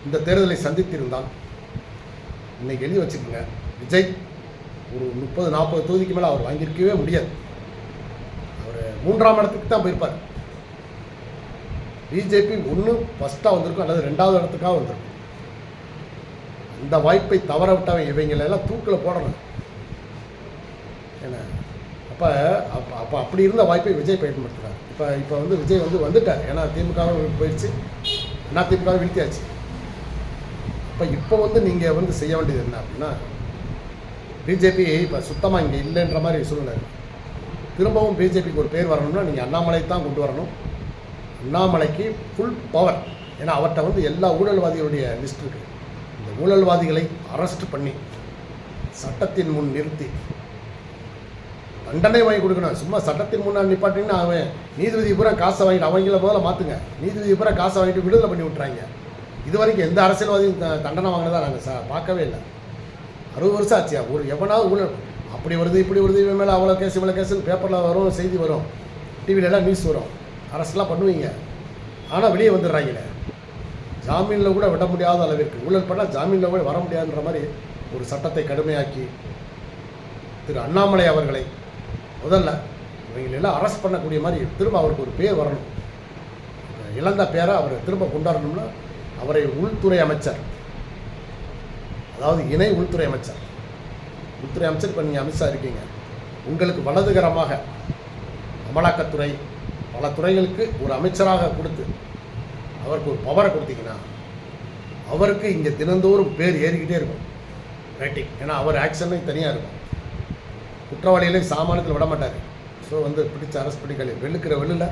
இந்த தேர்தலை சந்தித்திருந்தால், இன்னைக்கு எழுதி வச்சுக்கோங்க, விஜய் ஒரு 30-40 தொகுதிக்கு மேலே அவர் வாங்கியிருக்கவே முடியாது. அவர் 3ஆம் இடத்துக்கு தான் போயிருப்பார். பிஜேபி ஒன்று ஃபஸ்ட்டாக வந்திருக்கும் அல்லது 2வது இடத்துக்காக வந்திருக்கும். இந்த வாய்ப்பை தவற விட்டவன் இவங்களெல்லாம் தூக்கில் போடணும். ஏன்னா அப்போ அப்படி இருந்த வாய்ப்பை விஜய் பயன்படுத்துகிறார். இப்போ வந்து விஜய் வந்துட்டார். ஏன்னா திமுகவும் போயிடுச்சு, அதிமுகவும் வீழ்த்தியாச்சு. இப்போ வந்து நீங்கள் வந்து செய்ய வேண்டியது என்ன அப்படின்னா, பிஜேபி இப்போ சுத்தமாக இங்கே இல்லைன்ற மாதிரி சூழ்நிலை. திரும்பவும் பிஜேபிக்கு ஒரு பேர் வரணும்னா நீங்கள் அண்ணாமலை தான் கொண்டு வரணும். அண்ணாமலைக்கு ஃபுல் பவர். ஏன்னா அவர்கிட்ட வந்து எல்லா ஊழல்வாதிகளுடைய லிஸ்ட் இருக்குது. இந்த ஊழல்வாதிகளை அரெஸ்ட் பண்ணி சட்டத்தின் முன் நிறுத்தி தண்டனை வாங்கி கொடுக்கணும். சும்மா சட்டத்தின் முன்னாடி நிப்பாட்டிங்கன்னா அவன் நீதிபதி பூரா காசை வாங்கிட்டு அவங்கள முதல்ல மாற்றுங்க. நீதிபதி பூரா காசை வாங்கிட்டு விடுதலை பண்ணி விட்றாங்க. இது வரைக்கும் எந்த அரசியல்வாதியும் தண்டனை வாங்கினதா நாங்கள் பார்க்கவே இல்லை. 60 வருஷம் ஆச்சியா. ஒரு எவனாவது ஊழல் அப்படி வருது இப்படி வருது, இவன் மேலே அவ்வளோ கேஸ் இவ்வளோ கேஸுன்னு பேப்பரில் வரும், செய்தி வரும், டிவிலெல்லாம் நியூஸ் வரும், அரசெல்லாம் பண்ணுவீங்க. ஆனால் வெளியே வந்துடுறாங்களே, ஜாமீனில் கூட விட முடியாத அளவிற்கு ஊழல் பண்ணால் ஜாமீனில் கூட வர முடியாதுன்ற மாதிரி ஒரு சட்டத்தை கடுமையாக்கி திரு அண்ணாமலை அவர்களை முதல்ல இவங்களெல்லாம் அரெஸ்ட் பண்ணக்கூடிய மாதிரி திரும்ப அவருக்கு ஒரு பேர் வரணும். இழந்த பேரை அவர் திரும்ப கொண்டாடணும்னா அவரை உள்துறை அமைச்சர், அதாவது இணை உள்துறை அமைச்சர் இப்போ நீங்கள் அமித்ஷா இருக்கீங்க, உங்களுக்கு வலதுகரமாக அமலாக்கத்துறை பல துறைகளுக்கு ஒரு அமைச்சராக கொடுத்து அவருக்கு ஒரு பவரை கொடுத்தீங்கன்னா அவருக்கு இங்கே தினந்தோறும் பேர் ஏறிக்கிட்டே இருக்கும் ரேட்டிங். ஏன்னா அவர் ஆக்ஷனே தனியாக இருக்கும். குற்றவாளிகளையும் சாமானியத்தில் விட மாட்டார். ஸோ வந்து பிடிச்ச அரசு பிடிக்கலை வெளுக்கிற வெள்ளில்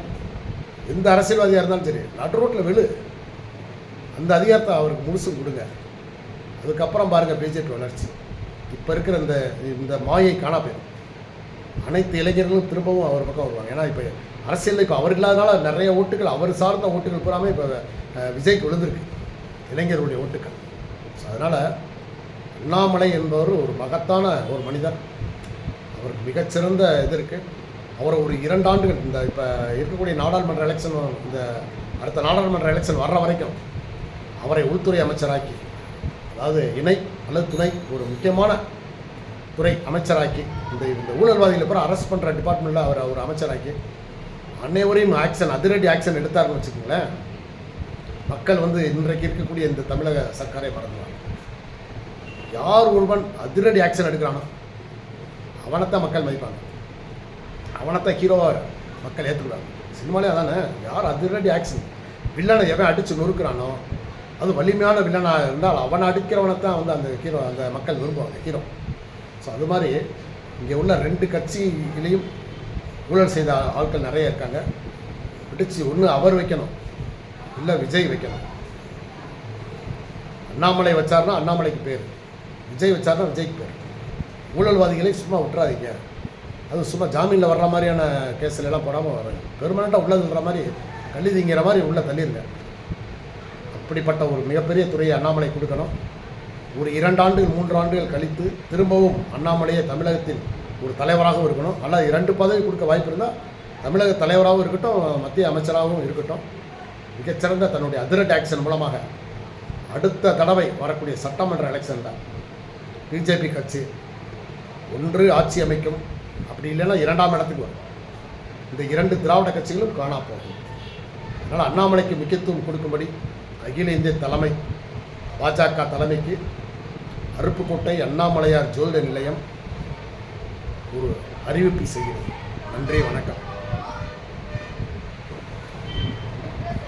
எந்த அரசியல்வாதியாக இருந்தாலும் சரி நடு ரோட்டில் வெளு, அந்த அதிகாரத்தை அவருக்கு முழுசும் கொடுங்க. அதுக்கப்புறம் பாருங்கள் பிஜேபி வளர்ச்சி. இப்போ இருக்கிற இந்த மாயை காணா போயிடும். அனைத்து இளைஞர்களும் திரும்பவும் அவர் பக்கம் வருவாங்க. ஏன்னா இப்போ அரசியலில் இப்போ அவர் இல்லாதனால நிறைய ஓட்டுகள், அவர் சார்ந்த ஓட்டுகள் பூராமே இப்போ விஜய்க்கு விழுந்திருக்கு, இளைஞர்களுடைய ஓட்டுக்கள். ஸோ அதனால் அண்ணாமலை என்பவர் ஒரு மகத்தான ஒரு மனிதர். அவருக்கு மிகச்சிறந்த இது இருக்குது. அவரை ஒரு 2 ஆண்டுகள் இந்த இப்போ இருக்கக்கூடிய நாடாளுமன்ற எலெக்ஷன், இந்த அடுத்த நாடாளுமன்ற எலெக்ஷன் வர்ற வரைக்கும் அவரை உள்துறை அமைச்சராக்கி, அதாவது இணை அல்லது துணை ஒரு முக்கியமான துறை அமைச்சராக்கி, இந்த ஊழல்வாதிகளை பூரா அரெஸ்ட் பண்ணுற டிபார்ட்மெண்ட்டில் அவர் அமைச்சராக்கி அன்னைவரையும் ஆக்ஷன், அதிரடி ஆக்ஷன் எடுத்தாருன்னு வச்சுக்கோங்களேன், மக்கள் இன்றைக்கு இருக்கக்கூடிய இந்த தமிழக சர்க்காரை மறந்துவாங்க. யார் ஒருவன் அதிரடி ஆக்ஷன் எடுக்கிறானோ அவனைத்தான் மக்கள் மதிப்பாங்க, அவனைத்தான் ஹீரோவாக மக்கள் ஏற்றுக்கிறாங்க. சினிமாலே அதானே, யார் அதிரடி ஆக்ஷன், வில்லனை எவன் அடித்து நொறுக்கிறானோ, அது வலிமையான வில்லனாக இருந்தால் அவனை அடிக்கிறவனைத்தான் அந்த ஹீரோ, அந்த மக்கள் விரும்புவாங்க, ஹீரோ. ஸோ அது மாதிரி இங்கே உள்ள 2 கட்சியிலையும் ஊழல் செய்த ஆட்கள் நிறைய இருக்காங்க. பிடிச்சி ஒன்று அவர் வைக்கணும், இல்லை விஜய் வைக்கணும். அண்ணாமலை வச்சார்னா அண்ணாமலைக்கு பேர், விஜய் வச்சார்னா விஜய்க்கு பேர். ஊழல்வாதிகளை சும்மா விட்டுறாதீங்க. அது சும்மா ஜாமீனில் வர்ற மாதிரியான கேஸ்லாம் போடாமல் வர பெர்மனெண்ட்டாக உள்ளதுன்ற மாதிரி கல்லிதிங்கிற மாதிரி உள்ள தள்ளிருங்க. அப்படிப்பட்ட ஒரு மிகப்பெரிய துறையை அண்ணாமலை கொடுக்கணும். ஒரு 2 ஆண்டுகள் 3 ஆண்டுகள் கழித்து திரும்பவும் அண்ணாமலையை தமிழகத்தின் ஒரு தலைவராகவும் இருக்கணும். அல்ல 2 பதவி கொடுக்க வாய்ப்பு இருந்தால் தமிழக தலைவராகவும் இருக்கட்டும், மத்திய அமைச்சராகவும் இருக்கட்டும். மிகச்சிறந்த தன்னுடைய அதிரடி ஆக்ஷன் மூலமாக அடுத்த தடவை வரக்கூடிய சட்டமன்ற எலெக்ஷனில் பிஜேபி கட்சி ஒன்று ஆட்சி அமைக்கும், அப்படி இல்லைன்னா 2ஆம் இடத்துக்கு வரும். இந்த 2 திராவிட கட்சிகளும் காணா போகும். அதனால் அண்ணாமலைக்கு முக்கியத்துவம் கொடுக்கும்படி அகில இந்திய தலைமை, பாஜக தலைமைக்கு அருப்புக்கோட்டை அண்ணாமலையார் ஜோதிட நிலையம் ஒரு அறிவிப்பு செய்கிறது. நன்றி, வணக்கம்.